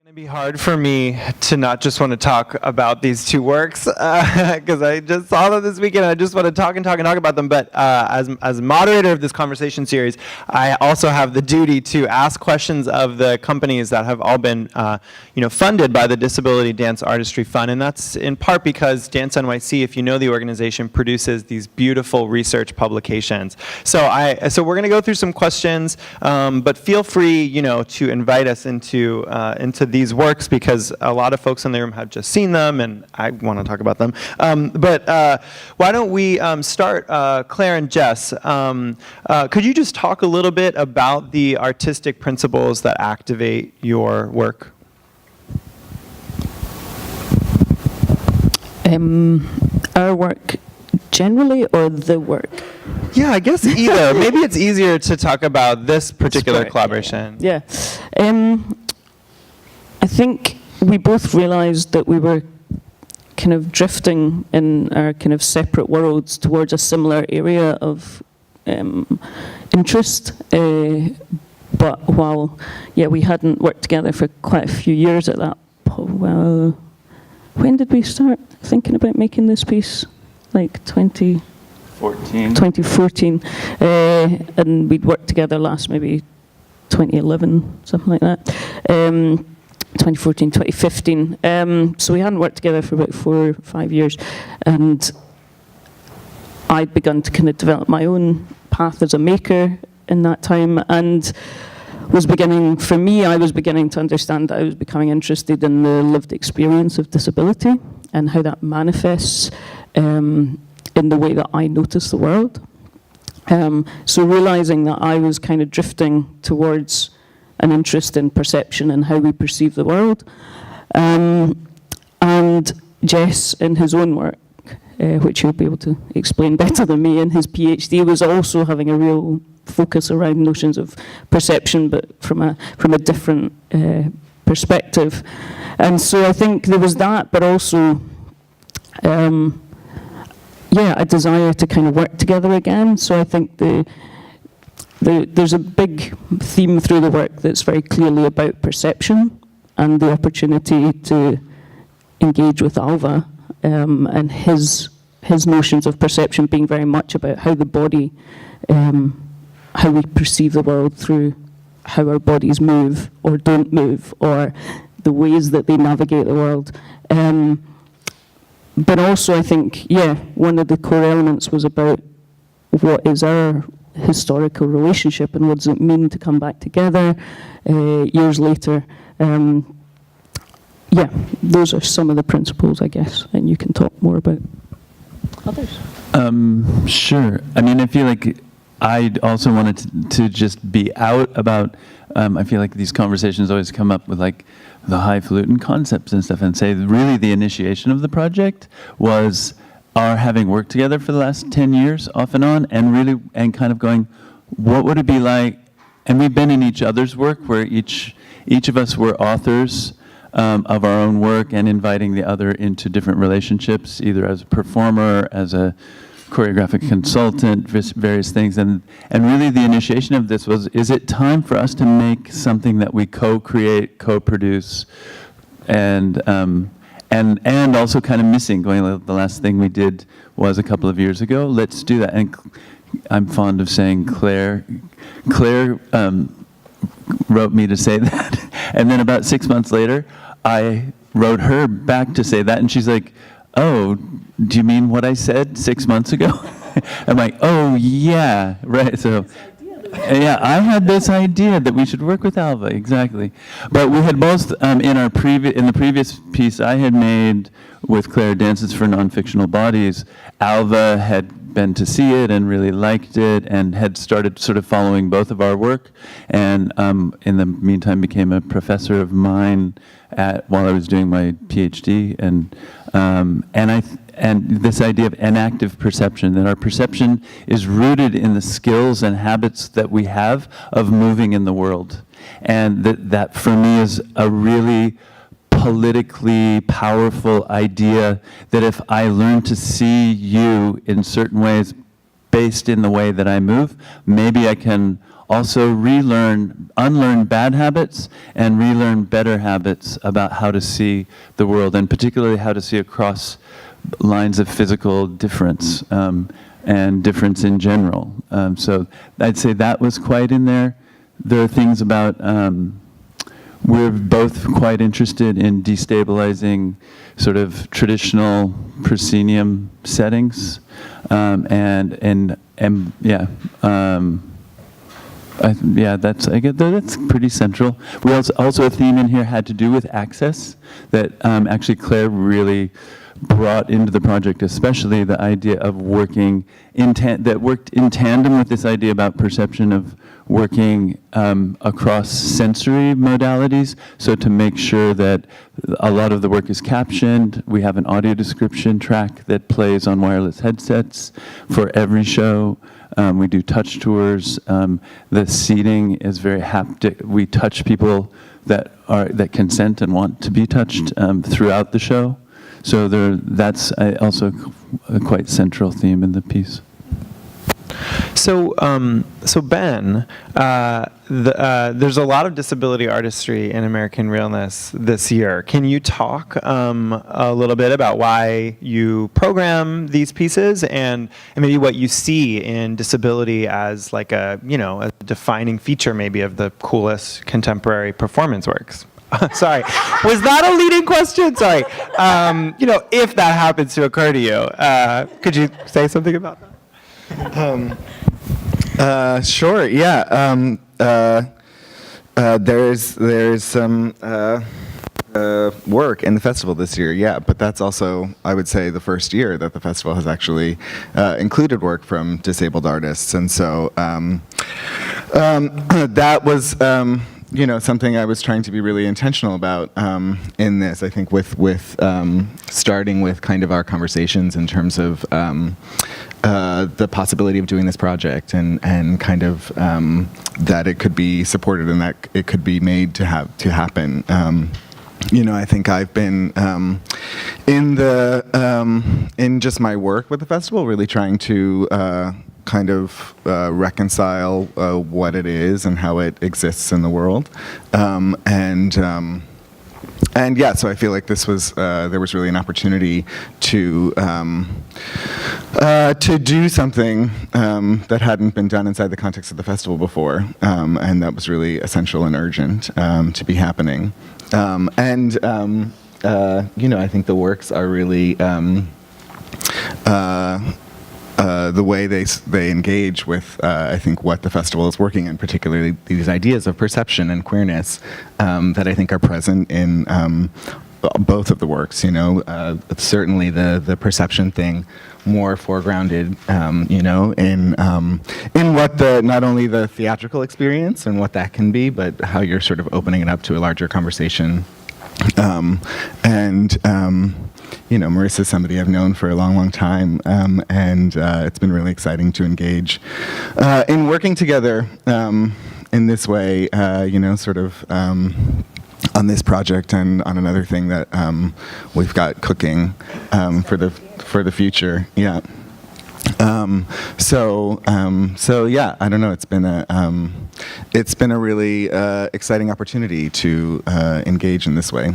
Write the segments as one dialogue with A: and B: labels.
A: It's going to be hard for me to not just want to talk about these two works because I just saw them this weekend and I just want to talk about them. But as moderator of this conversation series, I also have the duty to ask questions of the companies that have all been funded by the Disability Dance Artistry Fund. And that's in part because Dance NYC, if you know the organization, produces these beautiful research publications. So we're going to go through some questions, but feel free to invite us into these works because a lot of folks in the room have just seen them and I want to talk about them. But why don't we start, Claire and Jess, could you just talk a little bit about the artistic principles that activate your work?
B: Our work generally or the work?
A: Yeah, I guess either. Maybe it's easier to talk about this particular collaboration.
B: Yeah. I think we both realized that we were kind of drifting in our kind of separate worlds towards a similar area of interest. But while, we hadn't worked together for quite a few years at that point. Well, when did we start thinking about making this piece? Like 2014. And we'd worked together last maybe 2011, something like that. 2014, 2015. So we hadn't worked together for about 4 or 5 years. And I'd begun to kind of develop my own path as a maker in that time. And I was beginning to understand that I was becoming interested in the lived experience of disability and how that manifests in the way that I notice the world. So realizing that I was kind of drifting towards an interest in perception and how we perceive the world. And Jess, in his own work, which he'll be able to explain better than me in his PhD, was also having a real focus around notions of perception, but from a different perspective. And so I think there was that, but also a desire to kind of work together again. So I think there's a big theme through the work that's very clearly about perception and the opportunity to engage with Alva and his notions of perception being very much about how the body, how we perceive the world through how our bodies move or don't move, or the ways that they navigate the world. But also I think, one of the core elements was about what is our historical relationship and what does it mean to come back together years later. Those are some of the principles, I guess, and you can talk more about others.
C: Sure. I mean, I feel like I also wanted to just be out about, I feel like these conversations always come up with like the highfalutin concepts and stuff, and say really the initiation of the project was our having worked together for the last 10 years off and on, and kind of going, what would it be like? And we've been in each other's work where each of us were authors of our own work and inviting the other into different relationships, either as a performer, as a choreographic consultant, various things. And really the initiation of this was, is it time for us to make something that we co-create, co-produce, and also kind of missing, going, the last thing we did was a couple of years ago, let's do that. And I'm fond of saying Claire wrote me to say that. And then about 6 months later, I wrote her back to say that, and she's like, oh, do you mean what I said 6 months ago? I'm like, oh yeah, right, so. Yeah, I had this idea that we should work with Alva, exactly. But we had both, in the previous piece I had made with Claire, Dances for Non-Fictional Bodies, Alva had been to see it and really liked it and had started sort of following both of our work, and in the meantime became a professor of mine while I was doing my PhD, and this idea of enactive perception, that our perception is rooted in the skills and habits that we have of moving in the world. And that for me is a really politically powerful idea, that if I learn to see you in certain ways based in the way that I move, maybe I can also unlearn bad habits and relearn better habits about how to see the world, and particularly how to see across lines of physical difference and difference in general. So I'd say that was quite in there. There are things about, we're both quite interested in destabilizing sort of traditional proscenium settings, that's pretty central. We also a theme in here had to do with access that actually Claire really brought into the project, especially the idea of working that worked in tandem with this idea about perception of working across sensory modalities. So to make sure that a lot of the work is captioned, we have an audio description track that plays on wireless headsets for every show. We do touch tours. The seating is very haptic. We touch people that consent and want to be touched throughout the show. So that's also a quite central theme in the piece.
A: So Ben, there's a lot of disability artistry in American Realness this year. Can you talk a little bit about why you program these pieces and maybe what you see in disability as like a defining feature maybe of the coolest contemporary performance works? Sorry, was that a leading question? Sorry. If that happens to occur to you, could you say something about that?
D: Sure. Yeah. There's some work in the festival this year. Yeah, but that's also, I would say, the first year that the festival has actually included work from disabled artists, and so that was. Something I was trying to be really intentional about in this. I think with starting with kind of our conversations in terms of the possibility of doing this project and kind of that it could be supported and that it could be made to happen. I think I've been in just my work with the festival, really trying to kind of reconcile what it is and how it exists in the world, and yeah, so I feel like this was there was really an opportunity to do something that hadn't been done inside the context of the festival before, and that was really essential and urgent to be happening, and I think the works are really. The way they engage with, I think, what the festival is working in, particularly these ideas of perception and queerness that I think are present in both of the works. Certainly the perception thing more foregrounded, in what not only the theatrical experience and what that can be, but how you're sort of opening it up to a larger conversation. Marissa's somebody I've known for a long, long time, and it's been really exciting to engage in working together in this way, sort of on this project and on another thing that we've got cooking for the future. Yeah. So yeah, I don't know. It's been a really exciting opportunity to engage in this way.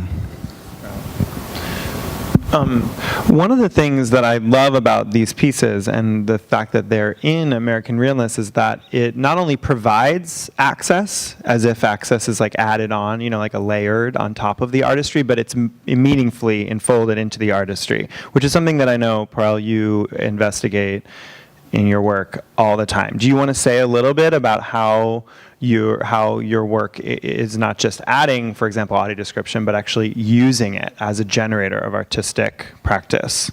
A: One of the things that I love about these pieces and the fact that they're in American Realness is that it not only provides access, as if access is like added on, like a layered on top of the artistry, but it's meaningfully enfolded into the artistry, which is something that I know, Parel, you investigate in your work all the time. Do you want to say a little bit about how your work is not just adding, for example, audio description, but actually using it as a generator of artistic practice?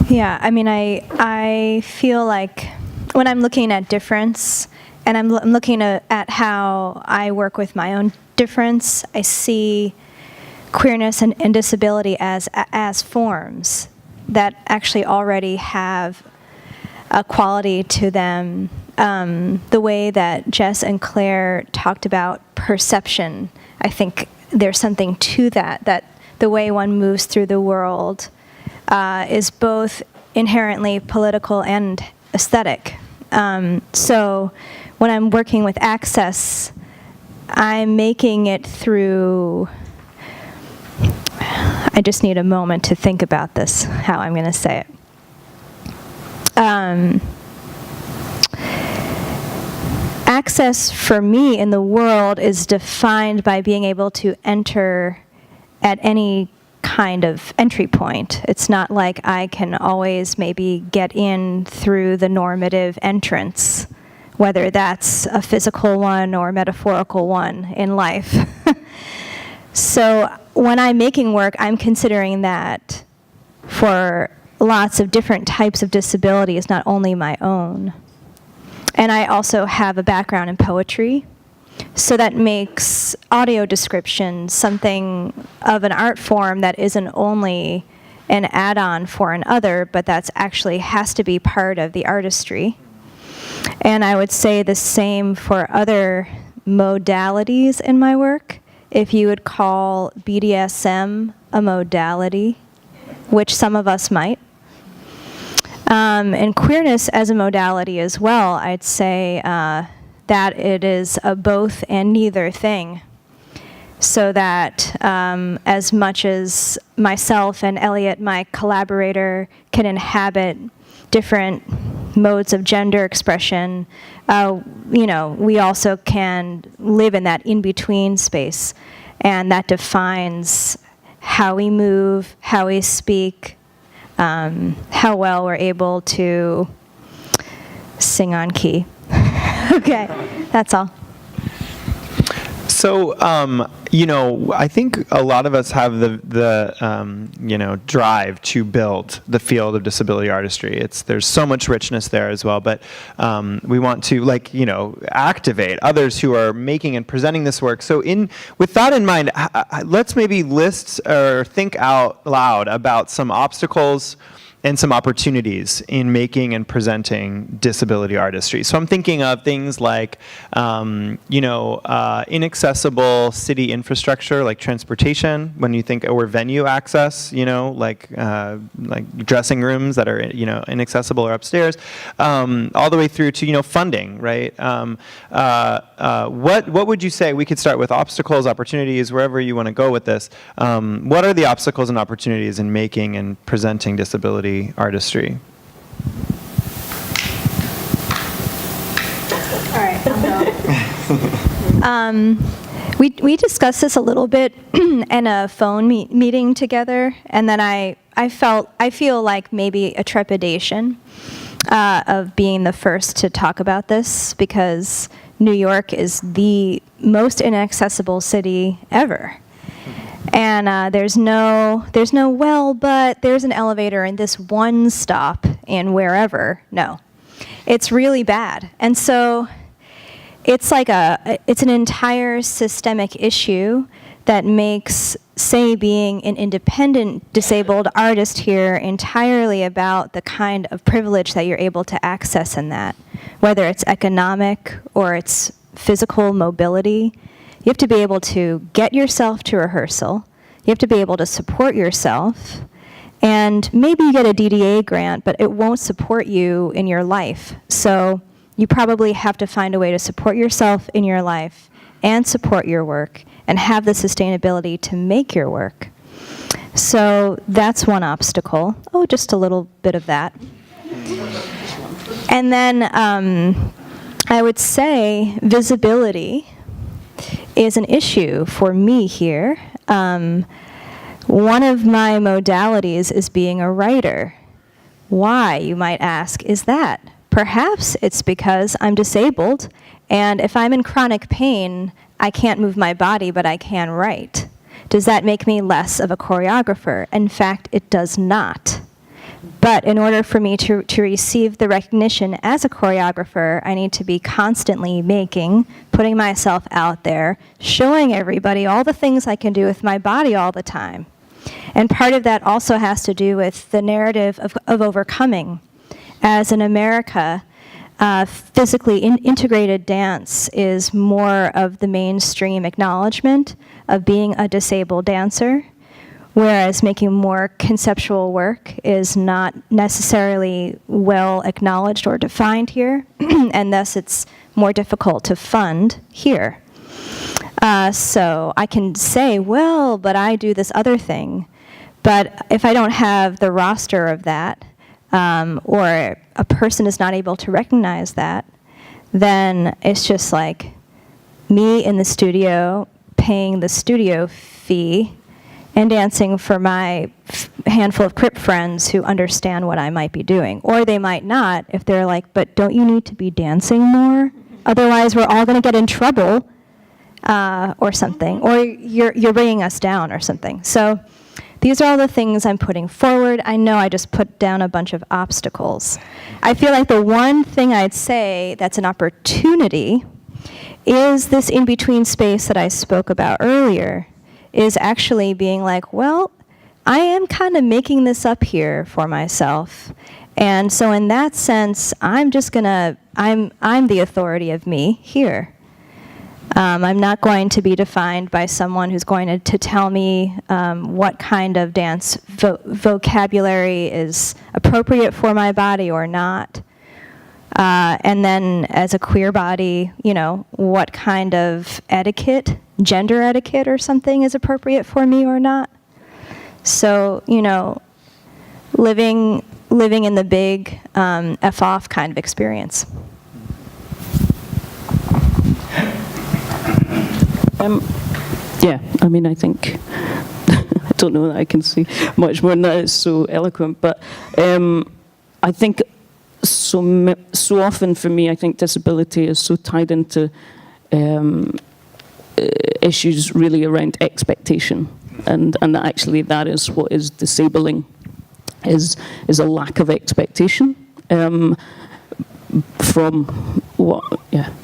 E: Yeah. I mean, I feel like when I'm looking at difference, and I'm looking at how I work with my own difference, I see queerness and disability as forms that actually already have a quality to them. The way that Jess and Claire talked about perception, I think there's something to that the way one moves through the world is both inherently political and aesthetic. So when I'm working with access, I'm making it through, I just need a moment to think about this, how I'm going to say it. Access for me in the world is defined by being able to enter at any kind of entry point. It's not like I can always maybe get in through the normative entrance, whether that's a physical one or metaphorical one in life. So when I'm making work, I'm considering that for lots of different types of disabilities, not only my own. And I also have a background in poetry, so that makes audio description something of an art form that isn't only an add-on for an other, but that's actually has to be part of the artistry. And I would say the same for other modalities in my work. If you would call BDSM a modality, which some of us might, and queerness as a modality as well, I'd say that it is a both and neither thing. So that as much as myself and Elliot, my collaborator, can inhabit different modes of gender expression, we also can live in that in-between space. And that defines how we move, how we speak, how well we're able to sing on key. Okay, that's all.
A: So, I think a lot of us have the drive to build the field of disability artistry. There's so much richness there as well, but we want to activate others who are making and presenting this work. So with that in mind, let's maybe list or think out loud about some obstacles and some opportunities in making and presenting disability artistry. So I'm thinking of things like, inaccessible city infrastructure, like transportation, when you think, or venue access, like dressing rooms that are, inaccessible or upstairs, all the way through to, funding, right? What would you say? We could start with obstacles, opportunities, wherever you want to go with this. What are the obstacles and opportunities in making and presenting disability artistry?
E: All right, I'll go. We discussed this a little bit in a phone meeting together, and then I feel like maybe a trepidation of being the first to talk about this, because New York is the most inaccessible city ever. And there's no well, but there's an elevator in this one stop in wherever. No, it's really bad. And so it's it's an entire systemic issue that makes, say, being an independent disabled artist here entirely about the kind of privilege that you're able to access in that, whether it's economic or it's physical mobility. You have to be able to get yourself to rehearsal. You have to be able to support yourself. And maybe you get a DDA grant, but it won't support you in your life. So you probably have to find a way to support yourself in your life and support your work and have the sustainability to make your work. So that's one obstacle. Oh, just a little bit of that. And then I would say visibility is an issue for me here. One of my modalities is being a writer. Why, you might ask, is that? Perhaps it's because I'm disabled, and if I'm in chronic pain, I can't move my body, but I can write. Does that make me less of a choreographer? In fact, it does not. But in order for me to receive the recognition as a choreographer, I need to be constantly making, putting myself out there, showing everybody all the things I can do with my body all the time. And part of that also has to do with the narrative of overcoming. As in America, physically integrated dance is more of the mainstream acknowledgement of being a disabled dancer, whereas making more conceptual work is not necessarily well acknowledged or defined here, and thus it's more difficult to fund here. So I can say, well, but I do this other thing. But if I don't have the roster of that, or a person is not able to recognize that, then it's just like me in the studio paying the studio fee and dancing for my handful of Crip friends who understand what I might be doing. Or they might not if they're like, but don't you need to be dancing more? Otherwise, we're all going to get in trouble or something. Or you're bringing us down or something. So these are all the things I'm putting forward. I know I just put down a bunch of obstacles. I feel like the one thing I'd say that's an opportunity is this in-between space that I spoke about earlier, is actually being like, well, I am kind of making this up here for myself. And so in that sense, I'm the authority of me here. I'm not going to be defined by someone who's going to tell me what kind of dance vocabulary is appropriate for my body or not. And then as a queer body, what kind of etiquette, gender etiquette or something is appropriate for me or not. So, living in the big F-off kind of experience.
B: Yeah, I mean, I think, I don't know that I can say much more than that. It's so eloquent, but I think so often for me, I think disability is so tied into issues really around expectation, and actually that is what is disabling, is a lack of expectation from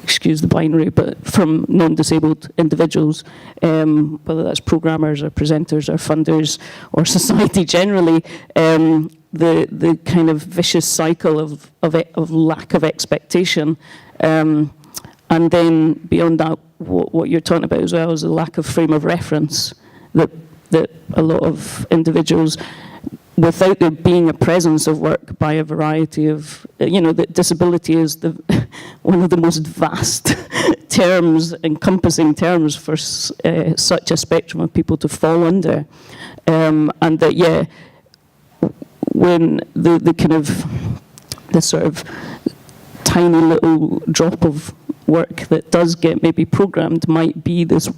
B: excuse the binary, but from non-disabled individuals, whether that's programmers or presenters or funders or society generally, the kind of vicious cycle of lack of expectation, and then beyond that, what you're talking about as well is a lack of frame of reference that a lot of individuals, without there being a presence of work by a variety of, that disability is one of the most vast terms, encompassing terms for such a spectrum of people to fall under. And that, when the sort of tiny little drop of work that does get maybe programmed might be this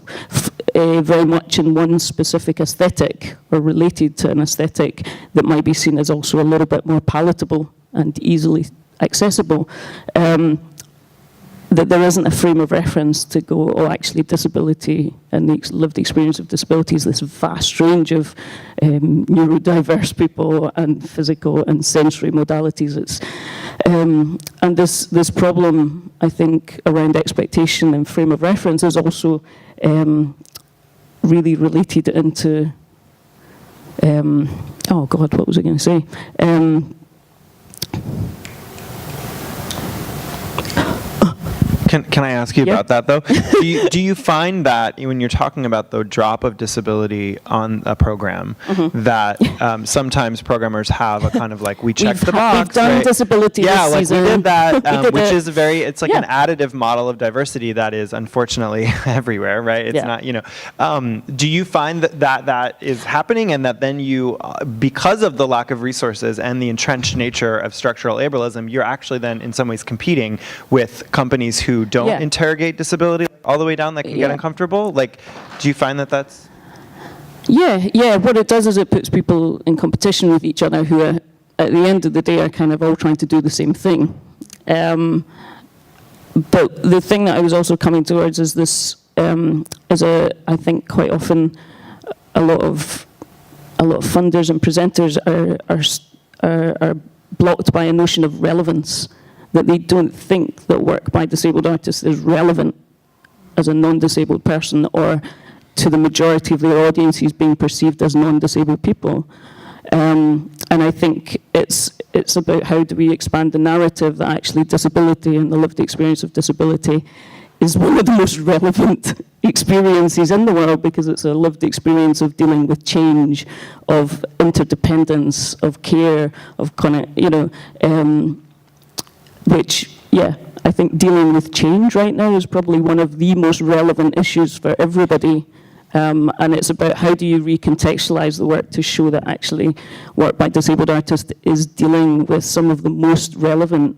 B: very much in one specific aesthetic or related to an aesthetic that might be seen as also a little bit more palatable and easily accessible, that there isn't a frame of reference to go, oh, actually disability and the lived experience of disability is this vast range of neurodiverse people and physical and sensory modalities. It's and this problem, I think, around expectation and frame of reference is also really related into, oh God, what was I going to say?
A: Can I ask you about that, though? Do you find that when you're talking about the drop of disability on a program, that sometimes programmers have a kind of like, we check the box,
B: we've done disability this season.
A: We did that, which is it's like an additive model of diversity that is unfortunately everywhere, right? It's not, do you find that is happening, and that then you, because of the lack of resources and the entrenched nature of structural ableism, you're actually then in some ways competing with companies who don't interrogate disability all the way down, that can get uncomfortable? Like, do you find that that's...
B: Yeah, what it does is it puts people in competition with each other who are, at the end of the day, are kind of all trying to do the same thing. But the thing that I was also coming towards is this, I think quite often a lot of funders and presenters are blocked by a notion of relevance, that they don't think that work by disabled artists is relevant as a non-disabled person, or to the majority of their audience is being perceived as non-disabled people. And I think it's about how do we expand the narrative that actually disability and the lived experience of disability is one of the most relevant experiences in the world, because it's a lived experience of dealing with change, of interdependence, of care, of kind of, you know, which, yeah, I think dealing with change right now is probably one of the most relevant issues for everybody. And it's about how do you recontextualize the work to show that actually work by disabled artists is dealing with some of the most relevant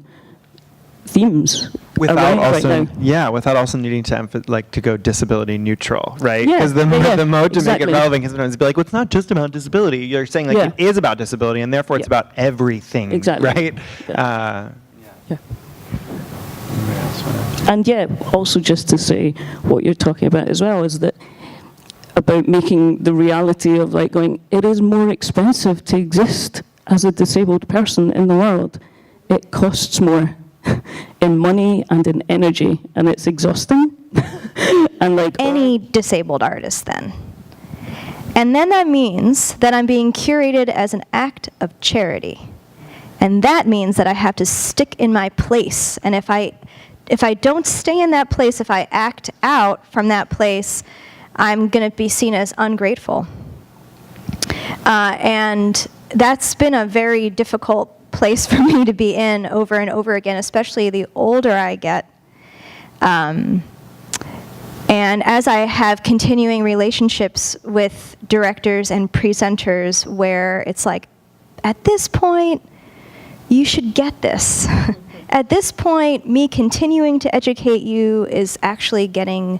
B: themes
A: Without also,
B: right now.
A: without also needing to to go disability neutral, right?
B: Yeah,
A: Because the mode to make
B: exactly.
A: it relevant can sometimes be like, well, it's not just about disability. You're saying like
B: Yeah.
A: it is about disability, and therefore it's
B: Yeah.
A: about everything,
B: Exactly.
A: right?
B: Yeah. And yeah, also just to say what you're talking about as well is that about making the reality of like going, it is more expensive to exist as a disabled person in the world. It costs more in money and in energy, and it's exhausting. And like
E: Any disabled artist then. And then that means that I'm being curated as an act of charity. And that means that I have to stick in my place. And if I don't stay in that place, if I act out from that place, I'm going to be seen as ungrateful. And that's been a very difficult place for me to be in over and over again, especially the older I get. And as I have continuing relationships with directors and presenters where it's like, at this point, you should get this. At this point, me continuing to educate you is actually getting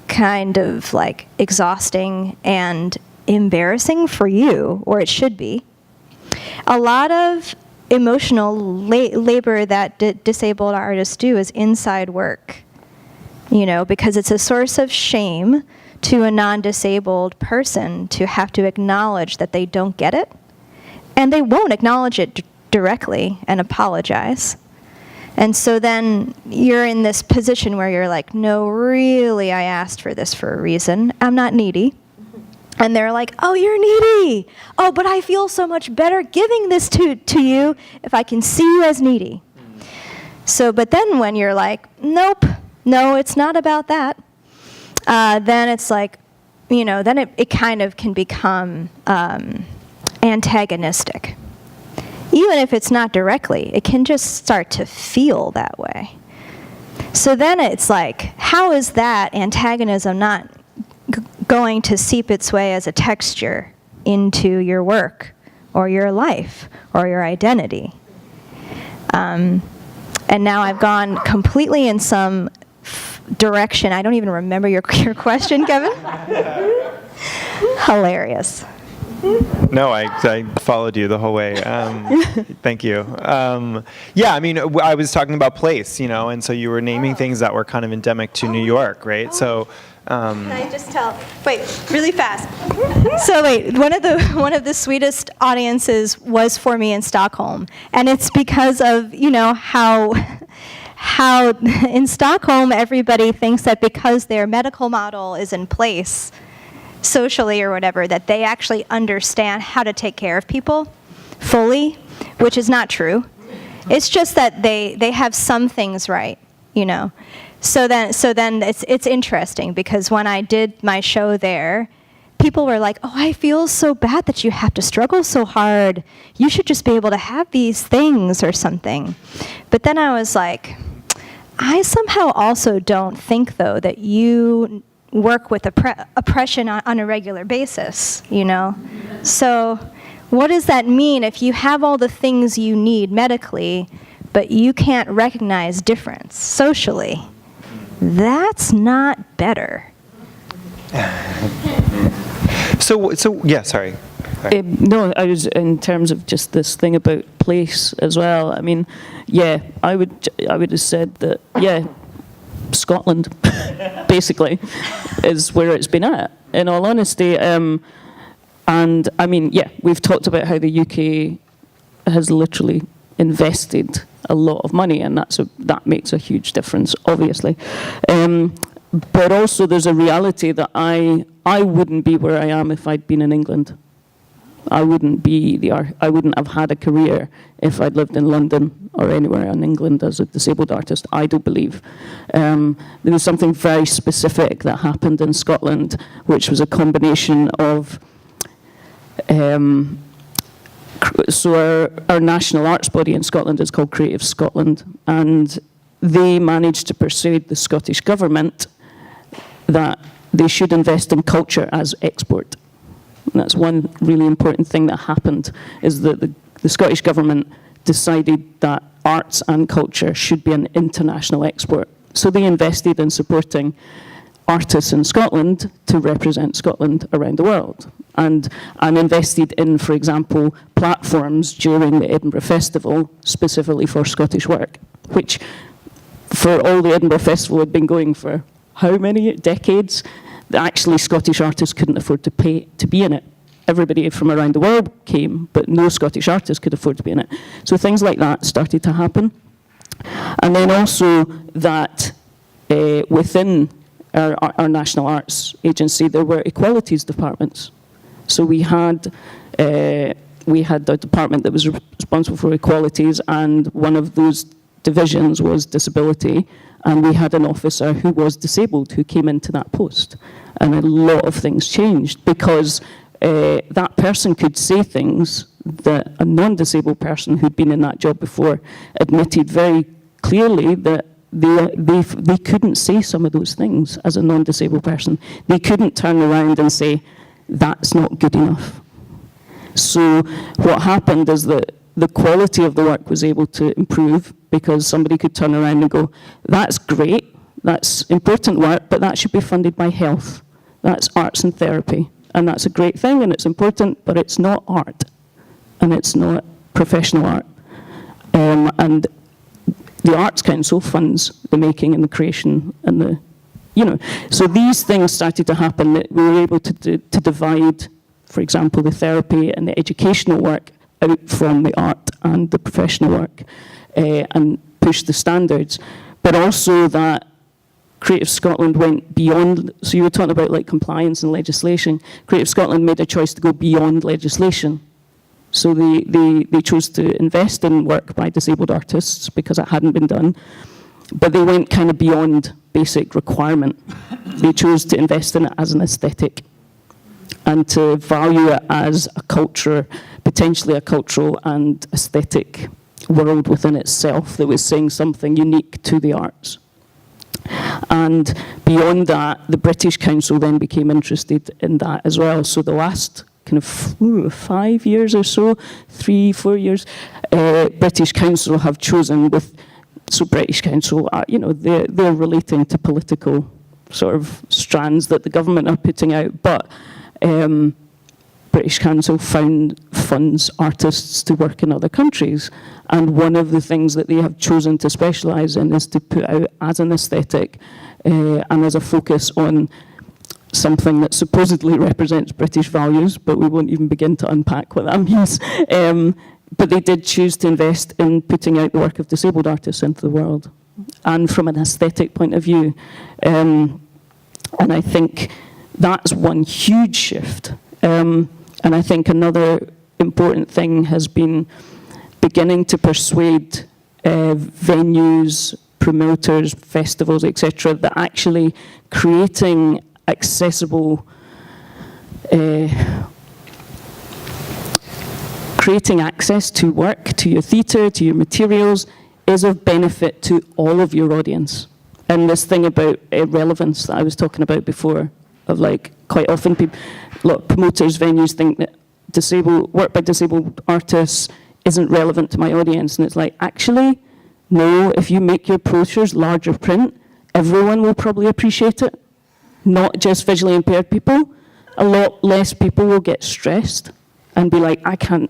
E: kind of like exhausting and embarrassing for you, or it should be. A lot of emotional labor that disabled artists do is inside work, you know, because it's a source of shame to a non-disabled person to have to acknowledge that they don't get it, and they won't acknowledge it directly and apologize. And so then you're in this position where you're like, no, really, I asked for this for a reason. I'm not needy. And they're like, oh, you're needy. Oh, but I feel so much better giving this to you if I can see you as needy. So, but then when you're like, nope, no, it's not about that, then it's like, you know, then it kind of can become antagonistic. Even if it's not directly, it can just start to feel that way. So then it's like, how is that antagonism not going to seep its way as a texture into your work or your life or your identity? And now I've gone completely in some direction. I don't even remember your question, Kevin. Hilarious.
A: No, I followed you the whole way. Thank you. Yeah, I mean, I was talking about place, you know, and so you were naming things that were kind of endemic to New York, right? So.
E: Can I just tell? Wait, really fast. So wait, one of the sweetest audiences was for me in Stockholm, and it's because of, you know, how in Stockholm everybody thinks that because their medical model is in place socially or whatever, that they actually understand how to take care of people fully, which is not true. It's just that they have some things right, you know. So then it's interesting because when I did my show there, people were like, oh, I feel so bad that you have to struggle so hard. You should just be able to have these things or something. But then I was like, I somehow also don't think, though, that you work with oppression on a regular basis, you know? So what does that mean if you have all the things you need medically, but you can't recognize difference socially? That's not better.
A: So yeah, sorry.
B: No, I was in terms of just this thing about place as well. I mean, yeah, I would have said that, yeah, Scotland, basically, is where it's been at, in all honesty. And I mean, yeah, we've talked about how the UK has literally invested a lot of money, and that makes a huge difference, obviously. But also there's a reality that I wouldn't be where I am if I'd been in England. I wouldn't have had a career if I'd lived in London or anywhere in England as a disabled artist, I do believe. There was something very specific that happened in Scotland, which was a combination of, so our national arts body in Scotland is called Creative Scotland, and they managed to persuade the Scottish government that they should invest in culture as export. And that's one really important thing that happened, is that the Scottish government decided that arts and culture should be an international export. So they invested in supporting artists in Scotland to represent Scotland around the world. And invested in, for example, platforms during the Edinburgh Festival specifically for Scottish work, which for all the Edinburgh Festival had been going for how many decades? Actually, Scottish artists couldn't afford to pay to be in it. Everybody from around the world came, but no Scottish artist could afford to be in it. So things like that started to happen. And then also that within our National Arts Agency, there were equalities departments. So we had a department that was responsible for equalities, and one of those divisions was disability, and we had an officer who was disabled who came into that post. And a lot of things changed because that person could say things that a non-disabled person who'd been in that job before admitted very clearly that they couldn't say some of those things as a non-disabled person. They couldn't turn around and say, that's not good enough. So what happened is that the quality of the work was able to improve because somebody could turn around and go, that's great, that's important work, but that should be funded by health. That's arts and therapy. And that's a great thing and it's important, but it's not art. And it's not professional art. And the Arts Council funds the making and the creation and the, so these things started to happen that we were able to divide, for example, the therapy and the educational work out from the art and the professional work and push the standards. But also that Creative Scotland went beyond, so you were talking about like compliance and legislation. Creative Scotland made a choice to go beyond legislation. So they chose to invest in work by disabled artists because it hadn't been done, but they went kind of beyond basic requirement. They chose to invest in it as an aesthetic and to value it as a culture, potentially a cultural and aesthetic world within itself that was saying something unique to the arts. And beyond that, the British Council then became interested in that as well. So the last kind of 5 years or so, 3-4 years, British Council have chosen so British Council, they're relating to political sort of strands that the government are putting out, but British Council funds artists to work in other countries. And one of the things that they have chosen to specialise in is to put out as an aesthetic and as a focus on something that supposedly represents British values, but we won't even begin to unpack what that means. But they did choose to invest in putting out the work of disabled artists into the world, and from an aesthetic point of view. And I think that's one huge shift. And I think another important thing has been beginning to persuade venues, promoters, festivals, etc., that actually creating accessible, creating access to work, to your theatre, to your materials, is of benefit to all of your audience. And this thing about relevance that I was talking about before, of like quite often promoters, venues think that work by disabled artists isn't relevant to my audience. And it's like, actually, no, if you make your brochures larger print, everyone will probably appreciate it. Not just visually impaired people. A lot less people will get stressed and be like, I can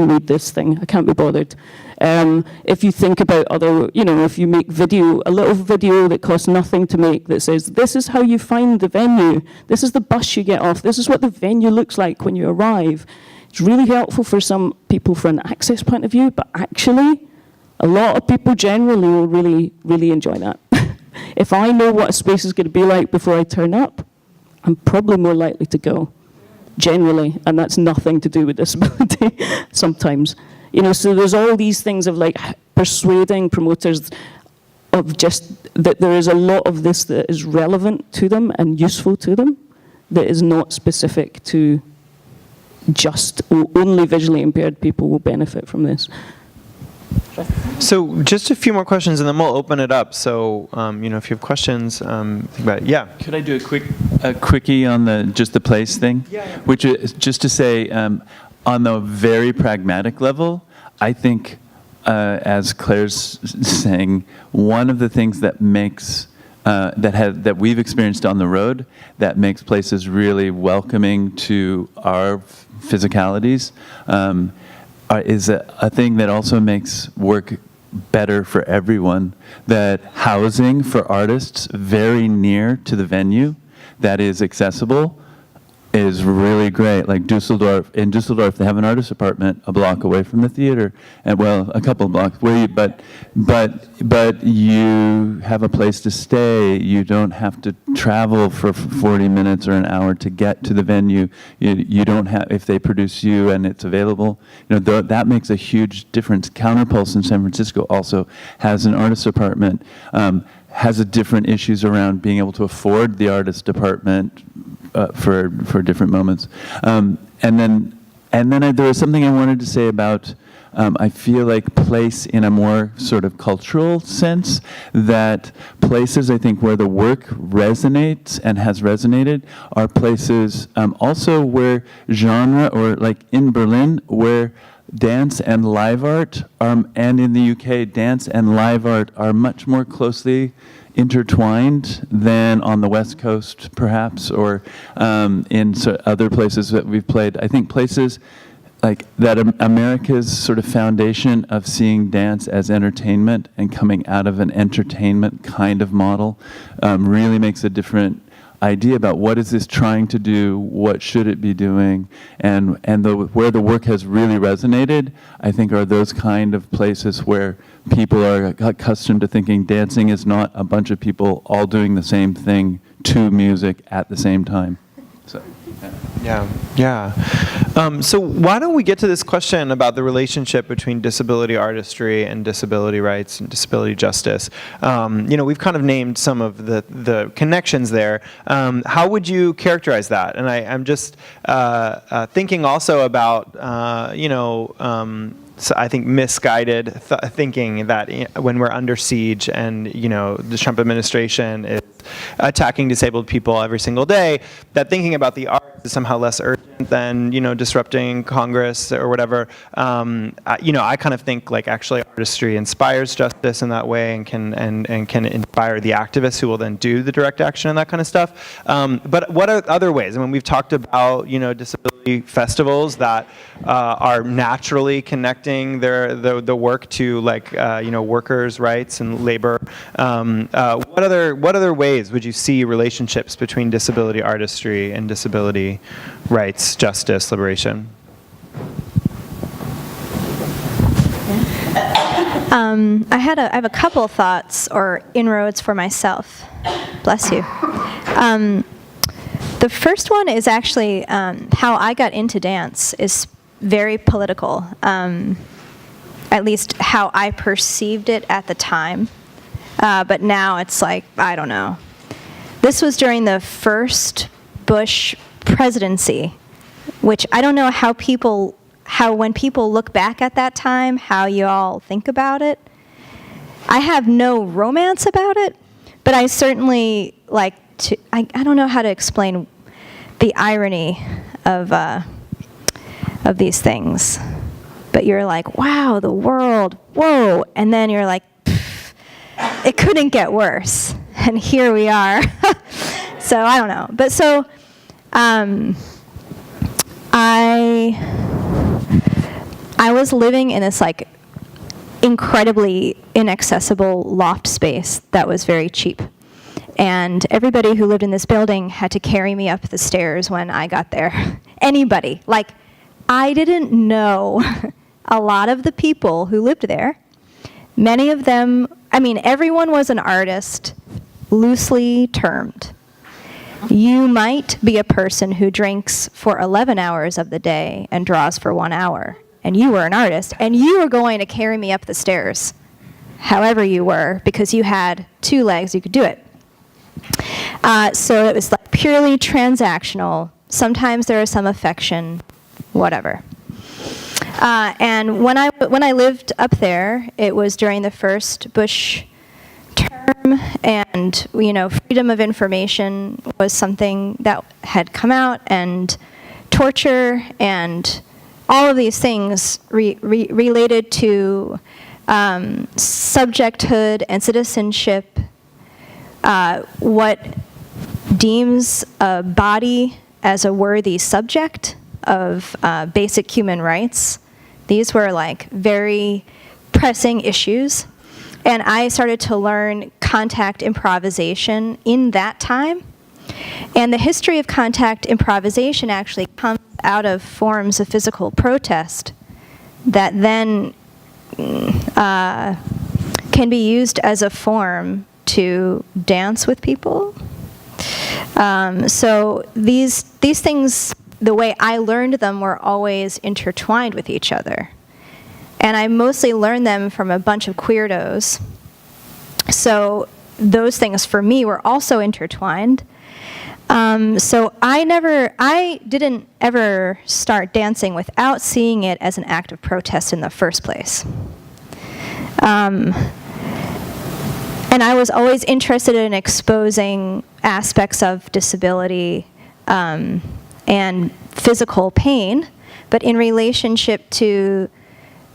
B: read this thing, I can't be bothered. If you think about other, if you make a little video that costs nothing to make that says, this is how you find the venue, this is the bus you get off, this is what the venue looks like when you arrive. It's really helpful for some people from an access point of view, but actually, a lot of people generally will really, really enjoy that. If I know what a space is going to be like before I turn up, I'm probably more likely to go. generally, and that's nothing to do with disability sometimes. So there's all these things of like persuading promoters of just that there is a lot of this that is relevant to them and useful to them that is not specific to just only visually impaired people will benefit from this.
A: So just a few more questions, and then we'll open it up. So, if you have questions, think about it. Yeah.
C: Could I do a quickie on the place thing?
A: Yeah.
C: Which is just to say, on the very pragmatic level, I think, as Claire's saying, one of the things that makes that we've experienced on the road that makes places really welcoming to our physicalities is a thing that also makes work better for everyone. That housing for artists very near to the venue that is accessible is really great. Like in Dusseldorf, they have an artist apartment a block away from the theater, and a couple of blocks. But you have a place to stay. You don't have to travel for 40 minutes or an hour to get to the venue. You don't have, if they produce you and it's available, that makes a huge difference. Counterpulse in San Francisco also has an artist apartment. Has different issues around being able to afford the artist apartment for different moments, and then there was something I wanted to say about. I feel like place in a more sort of cultural sense, that places I think where the work resonates and has resonated are places also where genre, or like in Berlin, where dance and live art, and in the UK, dance and live art are much more closely intertwined than on the West Coast, perhaps, or in other places that we've played. I think places like that, America's sort of foundation of seeing dance as entertainment and coming out of an entertainment kind of model really makes a different idea about what is this trying to do, what should it be doing, and where the work has really resonated, I think, are those kind of places where people are accustomed to thinking dancing is not a bunch of people all doing the same thing to music at the same time. So.
A: Yeah. So why don't we get to this question about the relationship between disability artistry and disability rights and disability justice? We've kind of named some of the connections there. How would you characterize that? And I'm just thinking also about, so I think misguided thinking that when we're under siege and, the Trump administration is attacking disabled people every single day, that thinking about the arts is somehow less urgent than, disrupting Congress or whatever. I kind of think like actually artistry inspires justice in that way and can inspire the activists who will then do the direct action and that kind of stuff. But what are other ways? I mean, we've talked about, disability festivals that are naturally connecting the work to like, workers' rights and labor. What other ways would you see relationships between disability artistry and disability rights, justice, liberation?
E: I have a couple of thoughts or inroads for myself. Bless you. The first one is actually how I got into dance is very political, at least how I perceived it at the time. But now it's like, I don't know. This was during the first Bush presidency, which I don't know how when people look back at that time, how you all think about it. I have no romance about it, but I certainly like to, I don't know how to explain the irony of these things. But you're like, wow, the world, whoa. And then you're like, it couldn't get worse. And here we are. So I don't know. But so I was living in this like incredibly inaccessible loft space that was very cheap. And everybody who lived in this building had to carry me up the stairs when I got there. Anybody. Like, I didn't know a lot of the people who lived there. Many of them, everyone was an artist, loosely termed. You might be a person who drinks for 11 hours of the day and draws for 1 hour, and you were an artist, and you were going to carry me up the stairs, however you were, because you had 2 legs, you could do it. So it was like purely transactional. Sometimes there is some affection, whatever. And when I lived up there, it was during the first Bush term, and freedom of information was something that had come out, and torture and all of these things related to subjecthood and citizenship, what deems a body as a worthy subject of basic human rights. These were like very pressing issues. And I started to learn contact improvisation in that time. And the history of contact improvisation actually comes out of forms of physical protest that then can be used as a form to dance with people. So these things, the way I learned them, were always intertwined with each other. And I mostly learned them from a bunch of queerdos. So those things for me were also intertwined. So I didn't ever start dancing without seeing it as an act of protest in the first place. And I was always interested in exposing aspects of disability and physical pain, but in relationship to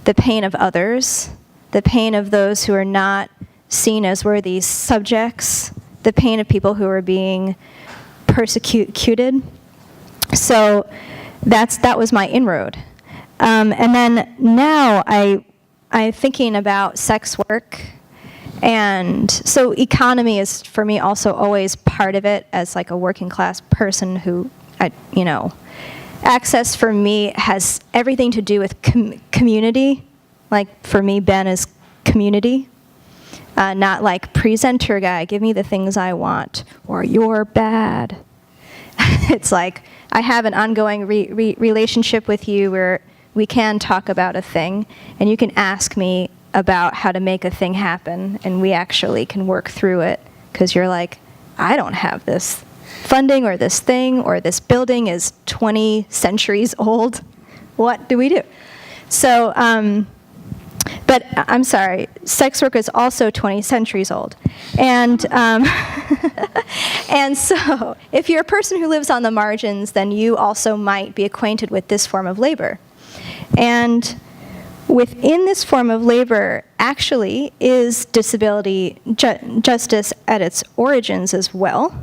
E: the pain of others, the pain of those who are not seen as worthy subjects, the pain of people who are being persecuted. So that was my inroad. And then now I'm thinking about sex work. And so economy is, for me, also always part of it as like a working class person who, access for me has everything to do with community. Like for me, Ben is community. Not like presenter guy, give me the things I want, or you're bad. It's like I have an ongoing relationship with you where we can talk about a thing, and you can ask me about how to make a thing happen, and we actually can work through it, because you're like, I don't have this funding or this thing, or this building is 20 centuries old. What do we do? So, but I'm sorry, sex work is also 20 centuries old. And, and so if you're a person who lives on the margins, then you also might be acquainted with this form of labor. And within this form of labor actually is disability justice at its origins as well.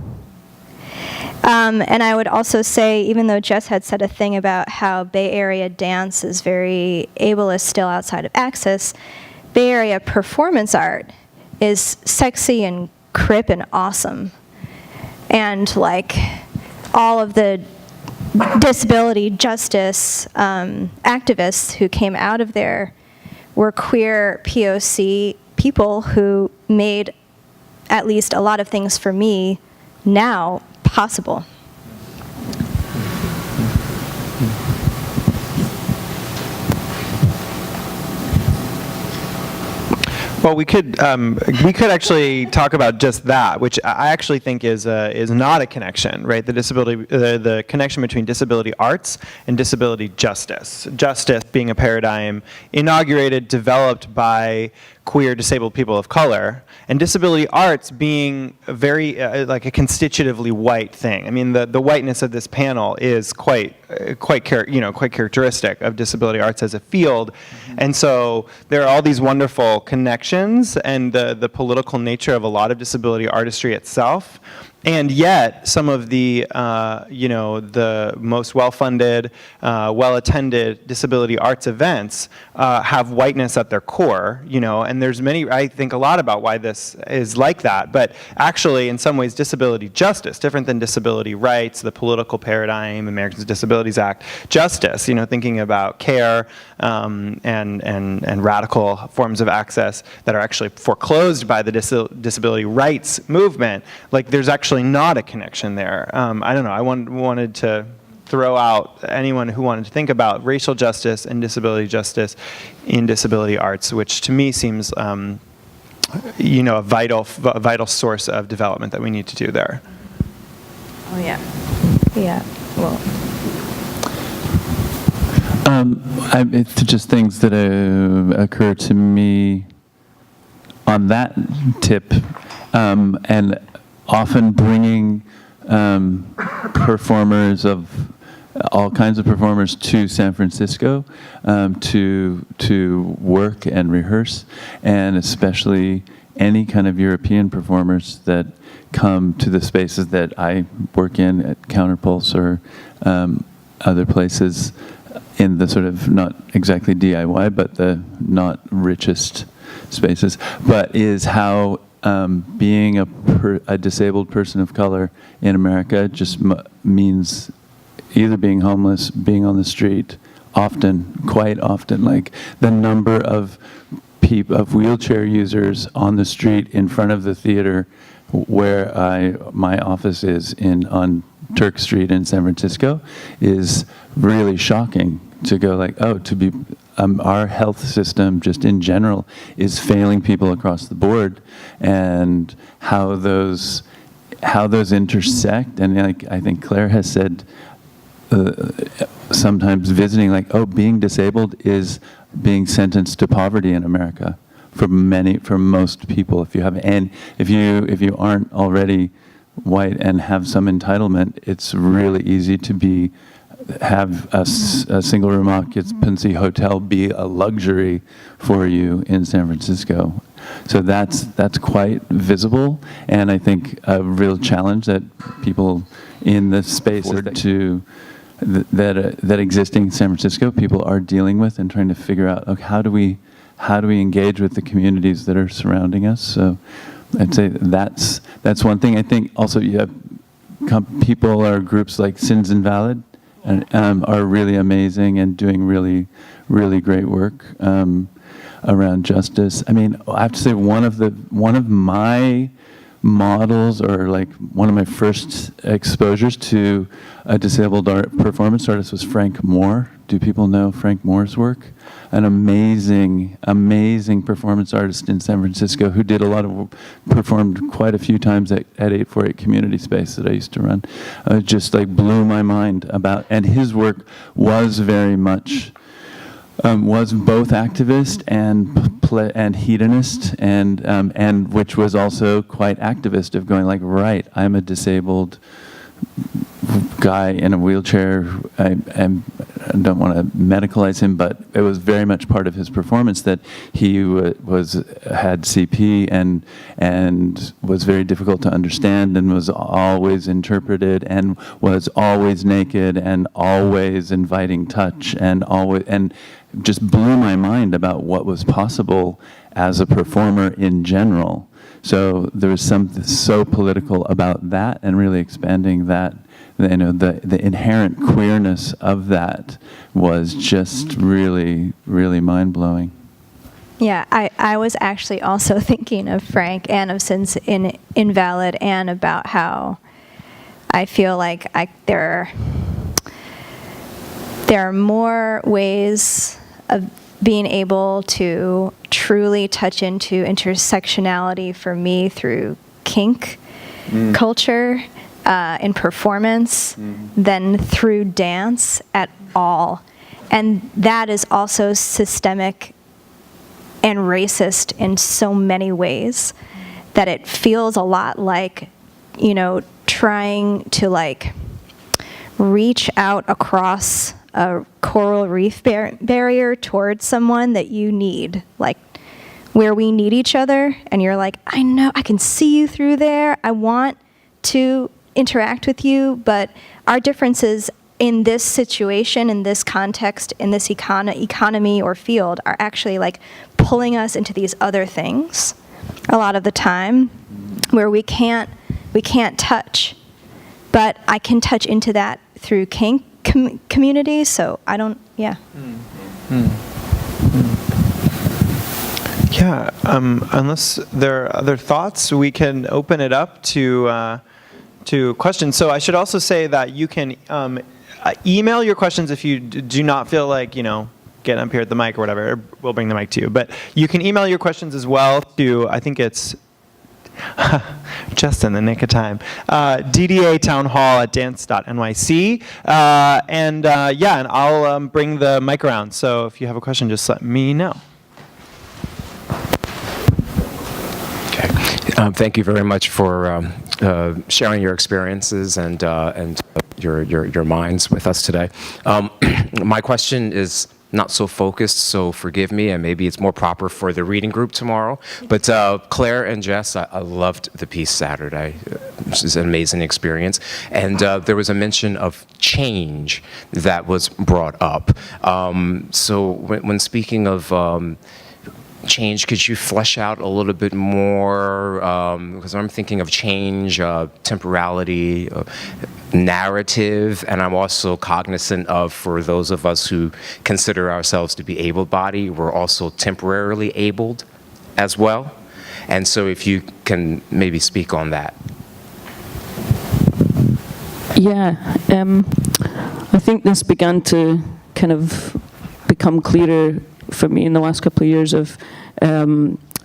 E: And I would also say, even though Jess had said a thing about how Bay Area dance is very ableist still outside of access, Bay Area performance art is sexy and crip and awesome. And like all of the disability justice activists who came out of there were queer POC people who made at least a lot of things for me now possible.
A: Well, we could actually talk about just that, which I actually think is not a connection, right? The connection between disability arts and disability justice. Justice being a paradigm inaugurated, developed by queer disabled people of color, and disability arts being very like a constitutively white thing. I mean, the whiteness of this panel is quite characteristic of disability arts as a field, and so there are all these wonderful connections and the political nature of a lot of disability artistry itself. And yet, some of the, the most well-funded, well-attended disability arts events have whiteness at their core, and there's I think a lot about why this is like that. But actually, in some ways, disability justice, different than disability rights, the political paradigm, Americans with Disabilities Act, justice, thinking about care and radical forms of access that are actually foreclosed by the disability rights movement. Like, there's actually actually not a connection there. I don't know. I wanted to throw out anyone who wanted to think about racial justice and disability justice in disability arts, which to me seems, a vital source of development that we need to do there.
E: Oh yeah, yeah. Well,
C: It's just things that occur to me on that tip, and often bringing performers of all kinds of performers to San Francisco to work and rehearse, and especially any kind of European performers that come to the spaces that I work in at Counterpulse or other places in the sort of not exactly DIY, but the not richest spaces, but is how being a disabled person of color in America just means either being homeless, being on the street, quite often, like the number of wheelchair users on the street in front of the theater where my office is on Turk Street in San Francisco is really shocking to go like, our health system just in general is failing people across the board, and how those intersect. And like I think Claire has said, sometimes visiting like, being disabled is being sentenced to poverty in America for most people. If you aren't already white and have some entitlement, it's really easy to have a single room occupancy hotel be a luxury for you in San Francisco. So that's quite visible, and I think a real challenge that people in the spaces that existing in San Francisco people are dealing with and trying to figure out, how do we engage with the communities that are surrounding us. So I'd say that's one thing. I think also you have people or groups like Sins Invalid are really amazing and doing really, really great work around justice. I mean, I have to say one of my models, or like one of my first exposures to a disabled performance artist was Frank Moore. Do people know Frank Moore's work? An amazing, amazing performance artist in San Francisco who did performed quite a few times at 848 Community Space that I used to run. Just like blew my mind about, and his work was very much, was both activist and hedonist, and which was also quite activist of going like, right, I'm a disabled guy in a wheelchair. I don't want to medicalize him, but it was very much part of his performance that he had CP and was very difficult to understand, and was always interpreted, and was always naked, and always inviting touch, and just blew my mind about what was possible as a performer in general. So there was something so political about that, and really expanding that. The inherent queerness of that was just really, really mind-blowing.
E: yeah, I was actually also thinking of Frank and of Sins Invalid, and about how I feel like there are more ways of being able to truly touch into intersectionality for me through kink culture in performance than through dance at all. And that is also systemic and racist in so many ways that it feels a lot like, trying to like reach out across a coral reef barrier towards someone that you need, like where we need each other, and you're like, I know, I can see you through there, I want to interact with you, but our differences in this situation, in this context, in this economy or field are actually like pulling us into these other things a lot of the time, where we can't touch, but I can touch into that through kink community, so I don't, yeah.
A: Yeah, unless there are other thoughts, we can open it up to to questions. So I should also say that you can email your questions if you do not feel like, get up here at the mic or whatever. We'll bring the mic to you. But you can email your questions as well to, I think it's just in the nick of time, ddatownhall@dance.nyc. And I'll bring the mic around. So if you have a question, just let me know.
F: Okay. Thank you very much for sharing your experiences and your minds with us today. My question is not so focused, so forgive me, and maybe it's more proper for the reading group tomorrow. But Claire and Jess, I loved the piece Saturday. This is an amazing experience. And there was a mention of change that was brought up. So when speaking of change, could you flesh out a little bit more? Because I'm thinking of change, temporality, narrative, and I'm also cognizant of, for those of us who consider ourselves to be able-bodied, we're also temporarily abled as well. And so if you can maybe speak on that.
B: Yeah, I think this began to kind of become clearer for me in the last couple of years of,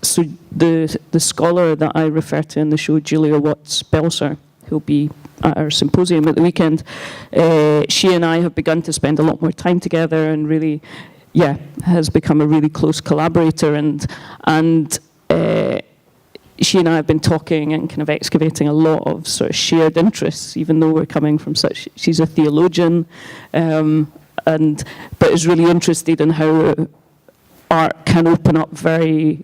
B: so the scholar that I refer to in the show, Julia Watts-Belser, who'll be at our symposium at the weekend, she and I have begun to spend a lot more time together and really, has become a really close collaborator. And she and I have been talking and kind of excavating a lot of sort of shared interests, even though we're coming from such, she's a theologian, but is really interested in how art can open up very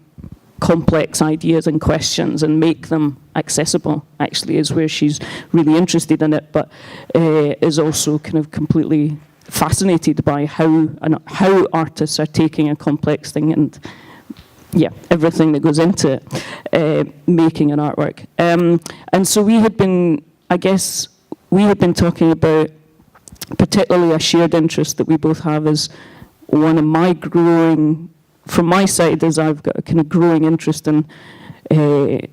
B: complex ideas and questions and make them accessible, actually, is where she's really interested in it, but is also kind of completely fascinated by how artists are taking a complex thing and everything that goes into it, making an artwork. And so we had been talking about particularly a shared interest that we both have is one of my growing, from my side, is I've got a kind of growing interest in the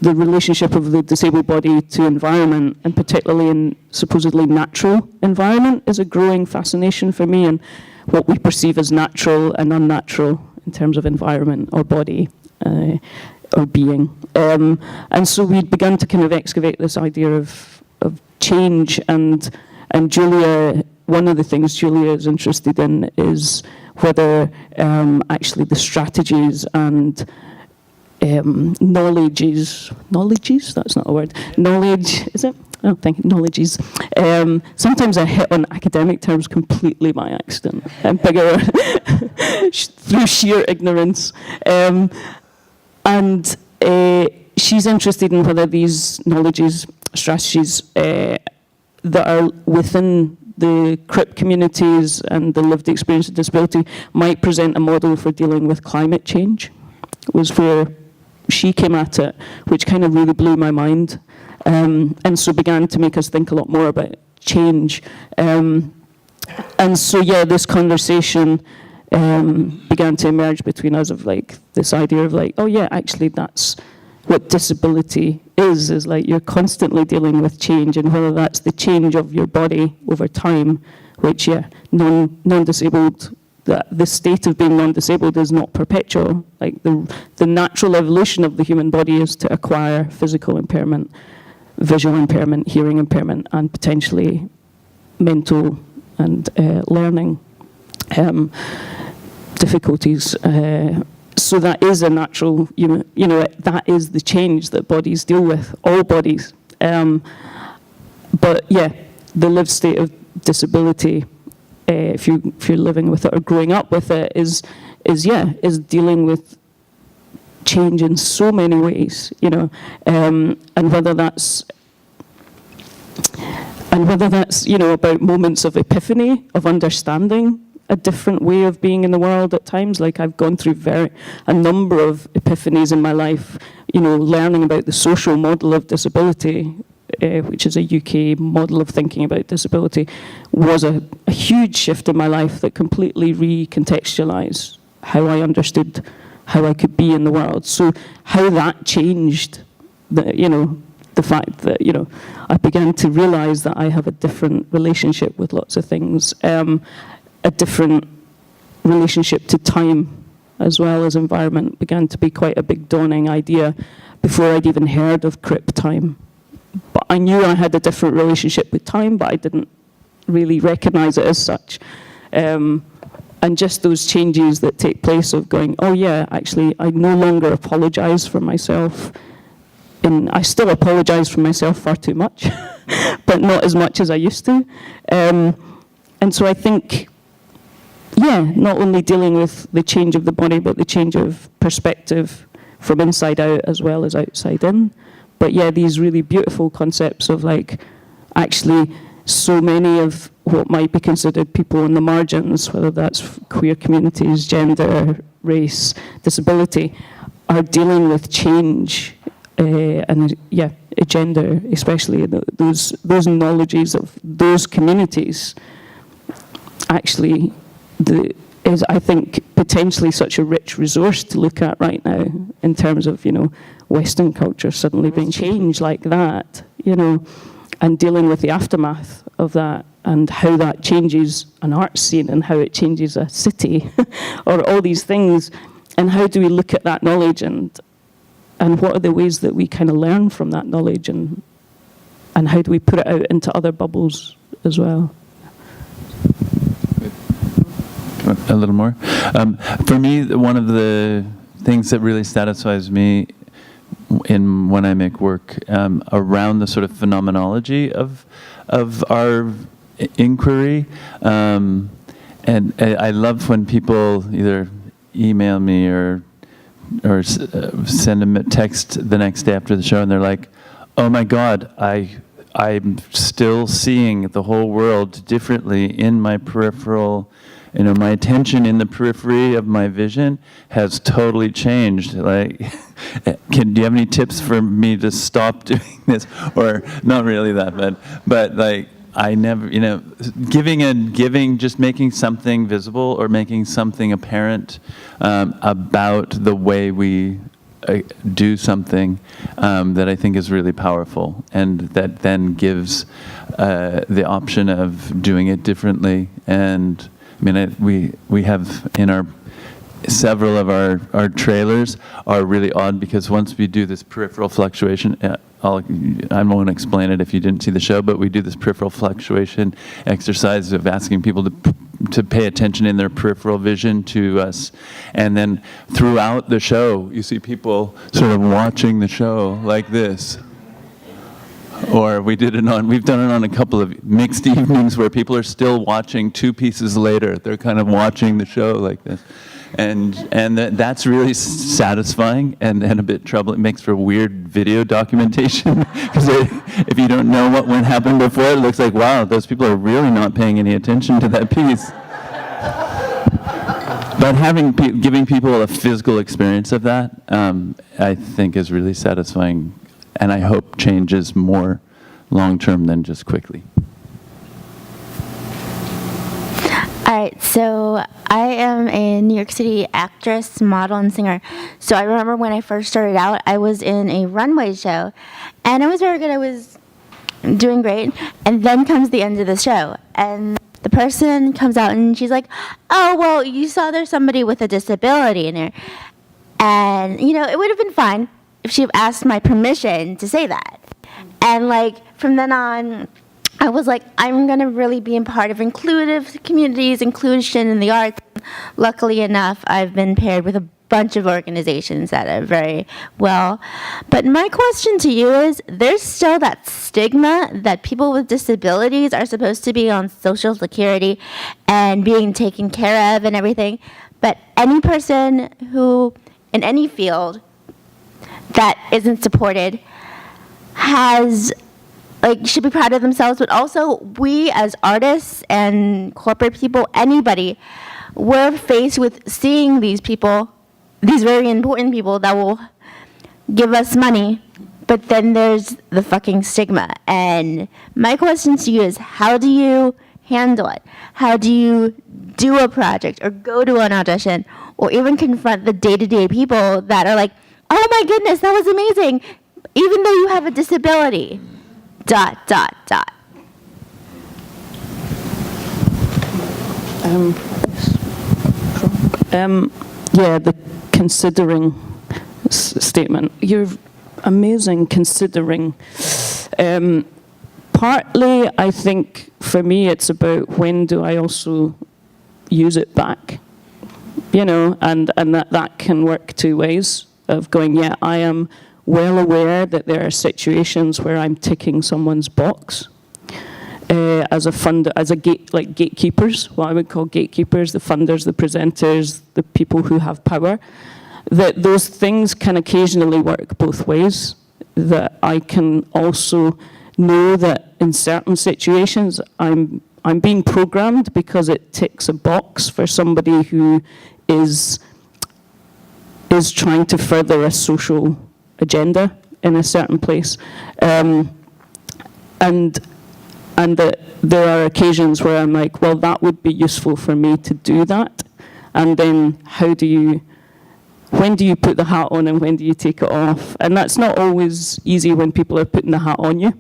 B: relationship of the disabled body to environment, and particularly in supposedly natural environment, is a growing fascination for me, and what we perceive as natural and unnatural in terms of environment or body or being. And so we'd begun to kind of excavate this idea of change, and Julia, one of the things Julia is interested in is whether actually the strategies and knowledges, that's not a word, knowledge, is it? Oh, thank you, knowledges. Sometimes I hit on academic terms completely by accident, and bigger through sheer ignorance. And she's interested in whether these knowledges, strategies that are within the CRIP communities and the lived experience of disability might present a model for dealing with climate change, was where she came at it, which kind of really blew my mind. And so began to make us think a lot more about change. And so, this conversation began to emerge between us of like this idea of like, actually that's what disability is like you're constantly dealing with change, and whether that's the change of your body over time, which non-disabled, the state of being non-disabled is not perpetual. Like the natural evolution of the human body is to acquire physical impairment, visual impairment, hearing impairment, and potentially mental and learning difficulties. So that is a natural, that is the change that bodies deal with, all bodies. But the lived state of disability, if you're living with it or growing up with it, is dealing with change in so many ways, and whether that's about moments of epiphany, of understanding a different way of being in the world at times. Like I've gone through a number of epiphanies in my life, learning about the social model of disability, which is a UK model of thinking about disability, was a huge shift in my life that completely recontextualized how I understood how I could be in the world. So how that changed, the fact that, I began to realize that I have a different relationship with lots of things, a different relationship to time as well as environment began to be quite a big dawning idea before I'd even heard of crip time. But I knew I had a different relationship with time, but I didn't really recognize it as such. And just those changes that take place of going, oh yeah, actually, I no longer apologize for myself. And I still apologize for myself far too much, but not as much as I used to. And so I think, not only dealing with the change of the body, but the change of perspective from inside out as well as outside in. But these really beautiful concepts of actually so many of what might be considered people on the margins, whether that's queer communities, gender, race, disability, are dealing with change and gender, especially those knowledges of those communities. Actually, is I think potentially such a rich resource to look at right now in terms of Western culture suddenly being changed like that, and dealing with the aftermath of that and how that changes an art scene and how it changes a city or all these things, and how do we look at that knowledge and what are the ways that we kind of learn from that knowledge and how do we put it out into other bubbles as well.
C: A little more. For me, one of the things that really satisfies me when I make work around the sort of phenomenology of our inquiry, and I love when people either email me or send a text the next day after the show, and they're like, "Oh my God, I'm still seeing the whole world differently in my peripheral." My attention in the periphery of my vision has totally changed. Do you have any tips for me to stop doing this? Or not really that, but I never, giving, just making something visible or making something apparent about the way we do something that I think is really powerful, and that then gives the option of doing it differently. And we have in our several of our trailers are really odd because once we do this peripheral fluctuation, I won't explain it if you didn't see the show, but we do this peripheral fluctuation exercise of asking people to pay attention in their peripheral vision to us, and then throughout the show you see people sort of watching the show like this. Or we've done it on a couple of mixed evenings where people are still watching 2 pieces later. They're kind of watching the show like this. And that's really satisfying and a bit troubling. It makes for weird video documentation because if you don't know what happened before, it looks like, wow, those people are really not paying any attention to that piece. But giving people a physical experience of that, I think is really satisfying. And I hope changes more long-term than just quickly.
G: All right, so I am a New York City actress, model, and singer. So I remember when I first started out, I was in a runway show, and I was very good. I was doing great, and then comes the end of the show, and the person comes out, and she's like, "Oh, well, you saw there's somebody with a disability in there," and it would have been fine if she asked my permission to say that. And from then on, I was like, I'm going to really be a part of inclusive communities, inclusion in the arts. Luckily enough, I've been paired with a bunch of organizations that are very well. But my question to you is, there's still that stigma that people with disabilities are supposed to be on Social Security and being taken care of and everything. But any person who, in any field, that isn't supported should be proud of themselves, but also we as artists and corporate people, anybody, we're faced with seeing these people, these very important people that will give us money, but then there's the fucking stigma. And my question to you is, how do you handle it? How do you do a project or go to an audition or even confront the day-to-day people that are like, oh my goodness, that was amazing. even though you have a disability, ...
B: Yeah, the considering statement. You're amazing considering. Partly, I think, for me, it's about when do I also use it back, you know, and that can work two ways of going, yeah, I am well aware that there are situations where I'm ticking someone's box like gatekeepers, what I would call gatekeepers, the funders, the presenters, the people who have power, that those things can occasionally work both ways, that I can also know that in certain situations I'm being programmed because it ticks a box for somebody who is trying to further a social agenda in a certain place, and that there are occasions where I'm like, well, that would be useful for me to do that, and then when do you put the hat on and when do you take it off? And that's not always easy when people are putting the hat on you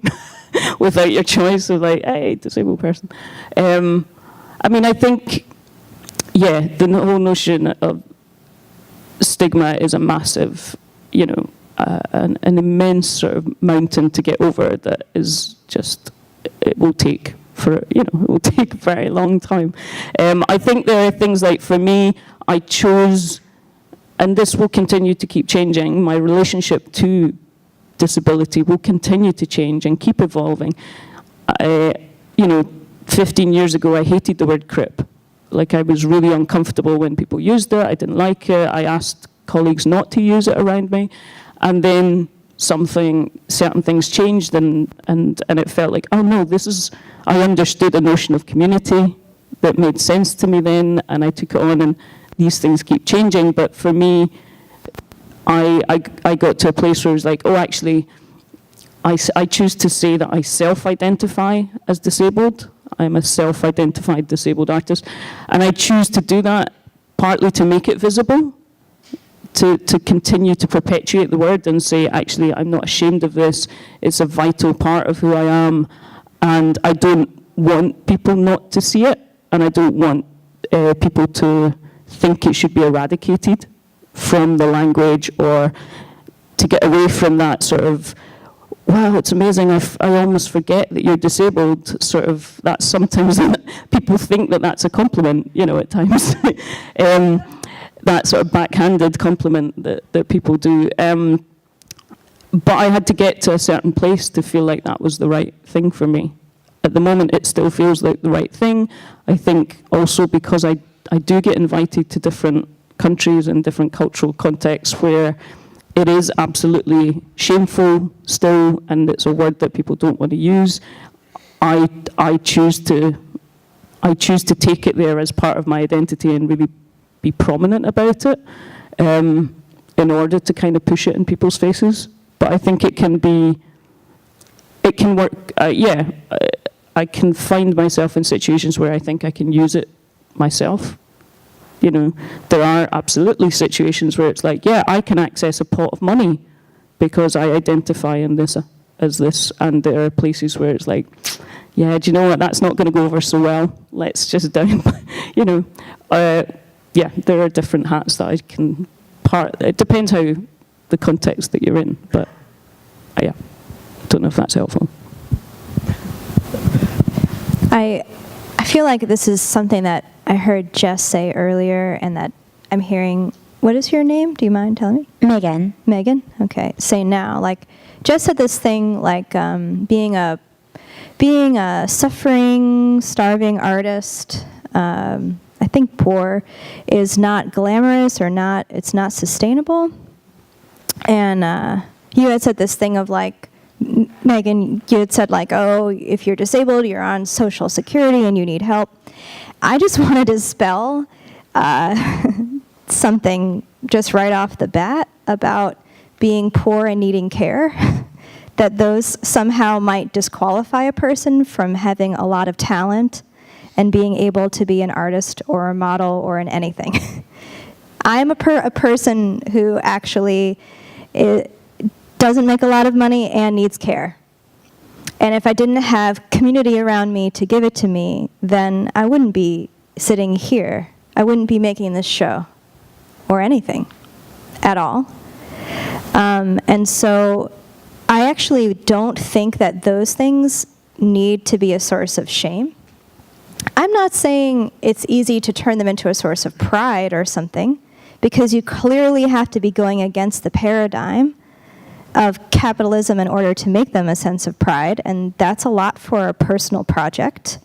B: without your choice of like, hey, disabled person. I mean, I think, yeah, the whole notion of stigma is a massive, you know, an immense sort of mountain to get over that is just, it will take it will take a very long time. I think there are things like, for me, I chose, and this will continue to keep changing, my relationship to disability will continue to change and keep evolving. 15 years ago, I hated the word crip. Like, I was really uncomfortable when people used it. I didn't like it. I asked colleagues not to use it around me. And then certain things changed, and it felt like, oh no, I understood a notion of community that made sense to me then, and I took it on, and these things keep changing. But for me, I got to a place where it was like, oh, actually, I choose to say that I self-identify as disabled. I'm a self-identified disabled artist. And I choose to do that partly to make it visible, to continue to perpetuate the word and say, actually, I'm not ashamed of this. It's a vital part of who I am. And I don't want people not to see it. And I don't want people to think it should be eradicated from the language, or to get away from that sort of, wow, it's amazing, I almost forget that you're disabled, sort of, that's sometimes people think that that's a compliment, you know, at times. That sort of backhanded compliment that people do. But I had to get to a certain place to feel like that was the right thing for me. At the moment, it still feels like the right thing. I think also because I do get invited to different countries and different cultural contexts where it is absolutely shameful still, and it's a word that people don't want to use. I choose to take it there as part of my identity and really be prominent about it, in order to kind of push it in people's faces. But I think it can work. I can find myself in situations where I think I can use it myself. You know, there are absolutely situations where it's like, yeah, I can access a pot of money because I identify in this as this, and there are places where it's like, yeah, do you know what, that's not going to go over so well, let's just down, you know. Yeah, there are different hats that I can it depends how the context that you're in, but yeah, don't know if that's helpful.
E: I feel like this is something that I heard Jess say earlier, and that I'm hearing. What is your name? Do you mind telling me?
G: Megan.
E: Megan? Okay. Say now. Like, Jess said this thing, like, being a suffering, starving artist, I think poor, is not glamorous, or it's not sustainable. And you had said this thing of like, Megan, you had said like, oh, if you're disabled, you're on Social Security and you need help. I just want to dispel something just right off the bat about being poor and needing care, that those somehow might disqualify a person from having a lot of talent and being able to be an artist or a model or in anything. I'm a person who actually doesn't make a lot of money and needs care. And if I didn't have community around me to give it to me, then I wouldn't be sitting here. I wouldn't be making this show or anything at all. And so I actually don't think that those things need to be a source of shame. I'm not saying it's easy to turn them into a source of pride or something, because you clearly have to be going against the paradigm of capitalism in order to make them a sense of pride, and that's a lot for a personal project.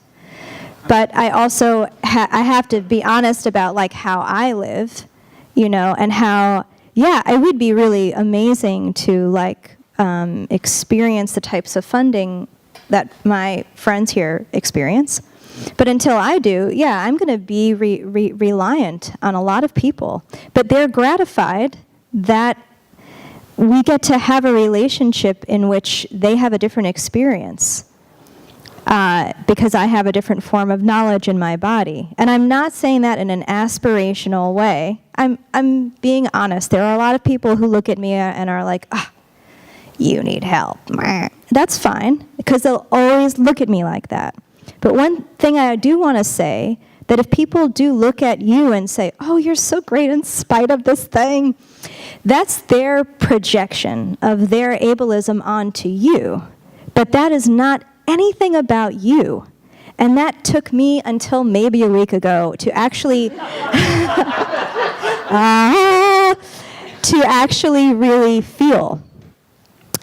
E: But I also I have to be honest about like how I live, you know, and how, yeah, it would be really amazing to like experience the types of funding that my friends here experience. But until I do, yeah, I'm going to be reliant on a lot of people. But they're gratified that we get to have a relationship in which they have a different experience because I have a different form of knowledge in my body. And I'm not saying that in an aspirational way. I'm being honest. There are a lot of people who look at me and are like, you need help. That's fine, because they'll always look at me like that. But one thing I do want to say, that if people do look at you and say, oh, you're so great in spite of this thing, that's their projection of their ableism onto you. But that is not anything about you. And that took me until maybe a week ago to actually really feel.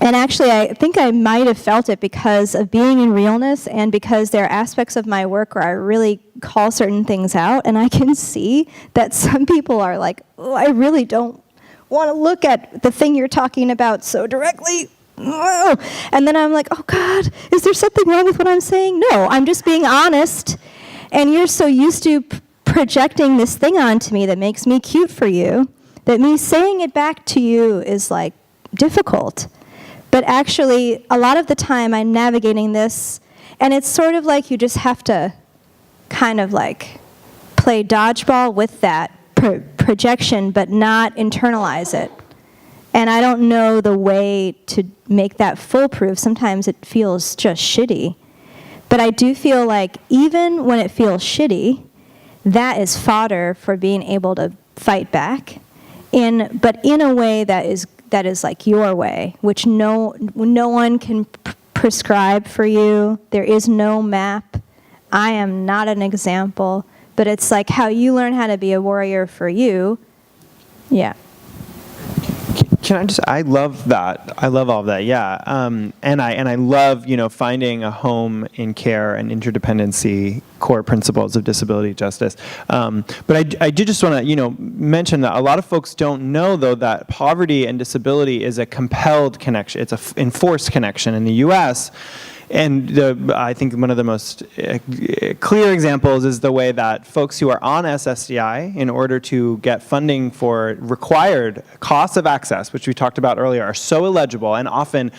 E: And actually, I think I might have felt it because of being in realness and because there are aspects of my work where I really call certain things out, and I can see that some people are like, oh, I really don't want to look at the thing you're talking about so directly. And then I'm like, oh God, is there something wrong with what I'm saying? No, I'm just being honest. And you're so used to projecting this thing onto me that makes me cute for you, that me saying it back to you is like difficult. But actually, a lot of the time I'm navigating this, and it's sort of like you just have to kind of like play dodgeball with that projection, but not internalize it. And I don't know the way to make that foolproof. Sometimes it feels just shitty. But I do feel like even when it feels shitty, that is fodder for being able to fight back, but in a way that is like your way, which no one can prescribe for you. There is no map. I am not an example, but it's like how you learn how to be a warrior for you. Yeah.
A: I love that. I love all of that. Yeah. And I love, finding a home in care and interdependency, core principles of disability justice. But I do just want to, mention that a lot of folks don't know, though, that poverty and disability is a compelled connection. It's an enforced connection in the U.S. And I think one of the most clear examples is the way that folks who are on SSDI, in order to get funding for required costs of access, which we talked about earlier, are so illegible and often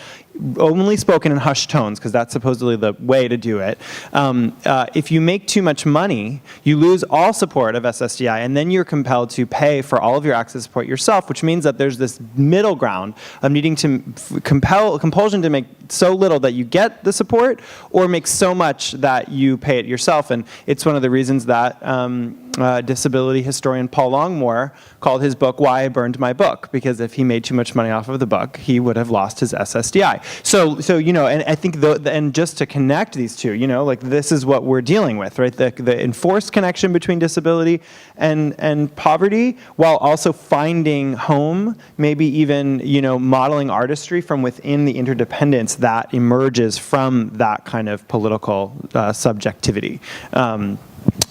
A: only spoken in hushed tones, because that's supposedly the way to do it. If you make too much money, you lose all support of SSDI, and then you're compelled to pay for all of your access support yourself, which means that there's this middle ground of needing to compulsion to make so little that you get the support, or make so much that you pay it yourself. And it's one of the reasons that disability historian Paul Longmore called his book "Why I Burned My Book," because if he made too much money off of the book, he would have lost his SSDI. So and I think and just to connect these two, like this is what we're dealing with, right? The enforced connection between disability and poverty, while also finding home, maybe even modeling artistry from within the interdependence that emerges from that kind of political subjectivity.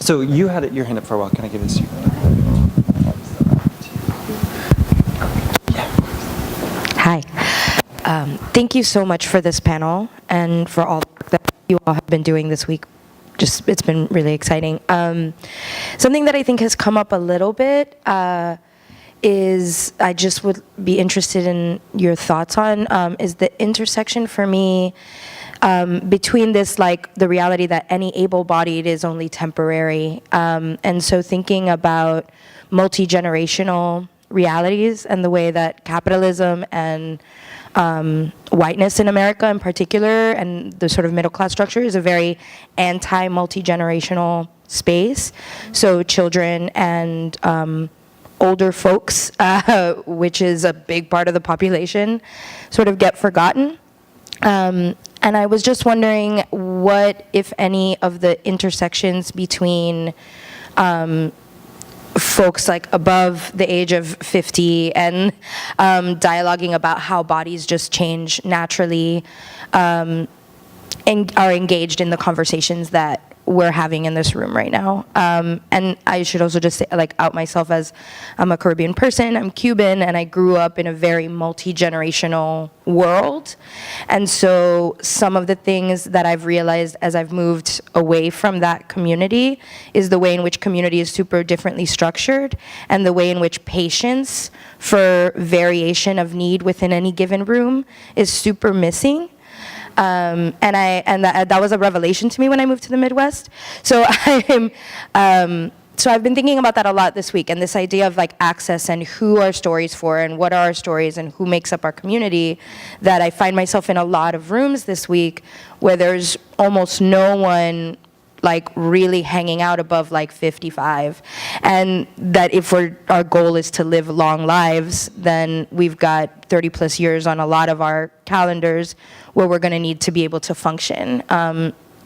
A: So you had your hand up for a while. Can I give this to you?
H: Hi. Thank you so much for this panel and for all that you all have been doing this week. It's been really exciting. Something that I think has come up a little bit is I just would be interested in your thoughts on is the intersection for me between this, like the reality that any able-bodied is only temporary, and so thinking about multi-generational realities and the way that capitalism and whiteness in America in particular, and the sort of middle class structure is a very anti-multi-generational space. So children and older folks, which is a big part of the population, sort of get forgotten. And I was just wondering what, if any, of the intersections between folks like above the age of 50 and dialoguing about how bodies just change naturally and are engaged in the conversations that we're having in this room right now. And I should also just say, like, out myself as I'm a Caribbean person, I'm Cuban, and I grew up in a very multi-generational world. And so some of the things that I've realized as I've moved away from that community is the way in which community is super differently structured, and the way in which patience for variation of need within any given room is super missing. And that was a revelation to me when I moved to the Midwest. So so I've been thinking about that a lot this week, and this idea of like access and who are stories for and what are our stories and who makes up our community, that I find myself in a lot of rooms this week where there's almost no one like really hanging out above like 55, and that if our goal is to live long lives, then we've got 30 plus years on a lot of our calendars where we're going to need to be able to function.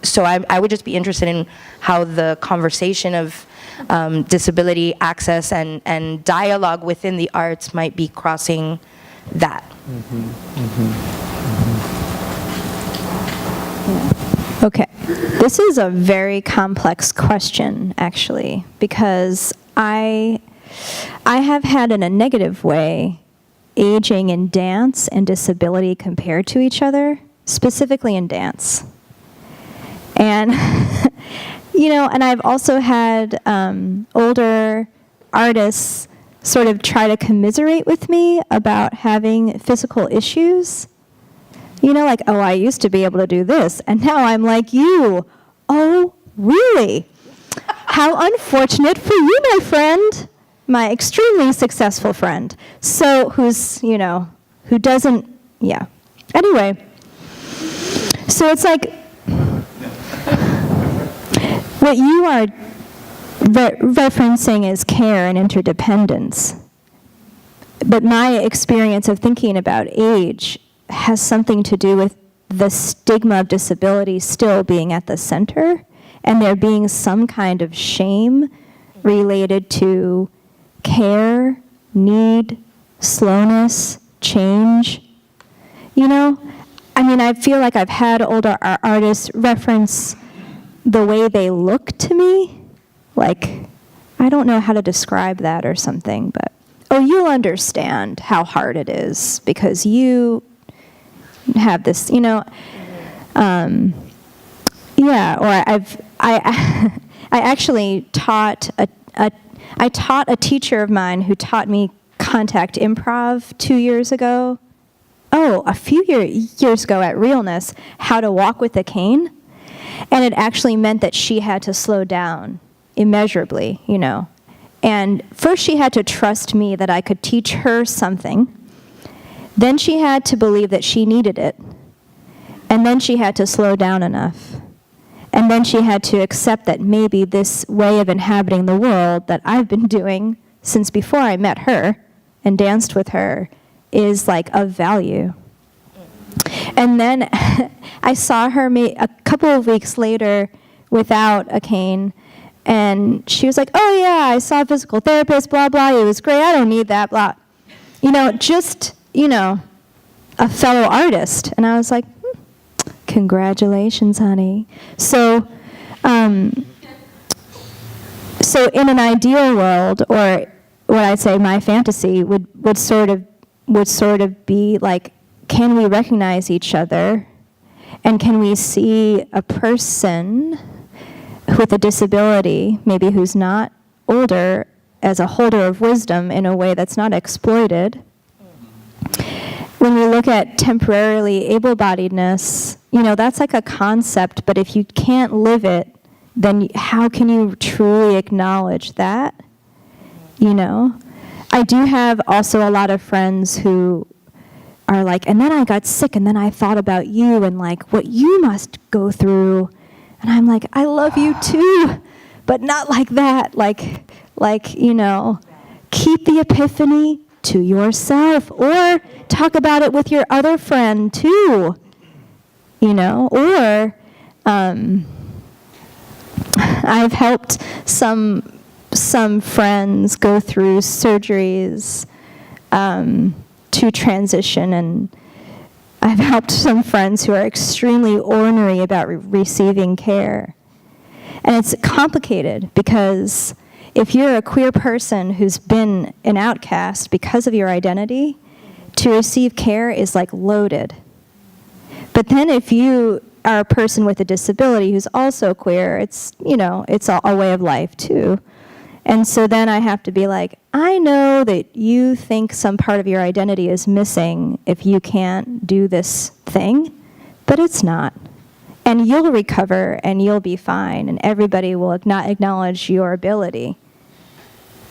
H: So I would just be interested in how the conversation of disability access and dialogue within the arts might be crossing that.
E: Okay, this is a very complex question, actually, because I have had, in a negative way, aging in dance and disability compared to each other, specifically in dance. And, and I've also had older artists sort of try to commiserate with me about having physical issues. Like, oh, I used to be able to do this, and now I'm like you. Oh, really? How unfortunate for you, my friend. My extremely successful friend. So, who doesn't, yeah. Anyway, so it's like, what you are referencing is care and interdependence. But my experience of thinking about age has something to do with the stigma of disability still being at the center, and there being some kind of shame related to care, need, slowness, change. I feel like I've had older artists reference the way they look to me. Like, I don't know how to describe that or something, but, oh, you'll understand how hard it is because you have this, or I actually taught I taught a teacher of mine who taught me contact improv 2 years ago. A few years ago at Realness, how to walk with a cane. And it actually meant that she had to slow down immeasurably, And first she had to trust me that I could teach her something. Then she had to believe that she needed it. And then she had to slow down enough. And then she had to accept that maybe this way of inhabiting the world that I've been doing since before I met her and danced with her is like of value. And then I saw her a couple of weeks later without a cane, and she was like, oh yeah, I saw a physical therapist, blah, blah, it was great, I don't need that, blah. Just a fellow artist. And I was like, congratulations, honey. So in an ideal world, or what I'd say my fantasy would sort of be like, can we recognize each other, and can we see a person with a disability, maybe who's not older, as a holder of wisdom in a way that's not exploited? When we look at temporarily able-bodiedness, that's like a concept, but if you can't live it, then how can you truly acknowledge that? I do have also a lot of friends who are like, and then I got sick, and then I thought about you and like what you must go through. And I'm like, I love you too, but not like that. Like, keep the epiphany to yourself, or talk about it with your other friend too, or I've helped some friends go through surgeries to transition, and I've helped some friends who are extremely ornery about receiving care. And it's complicated because if you're a queer person who's been an outcast because of your identity, to receive care is like loaded. But then if you are a person with a disability who's also queer, it's a way of life too. And so then I have to be like, I know that you think some part of your identity is missing if you can't do this thing, but it's not. And you'll recover and you'll be fine, and everybody will not acknowledge your ability.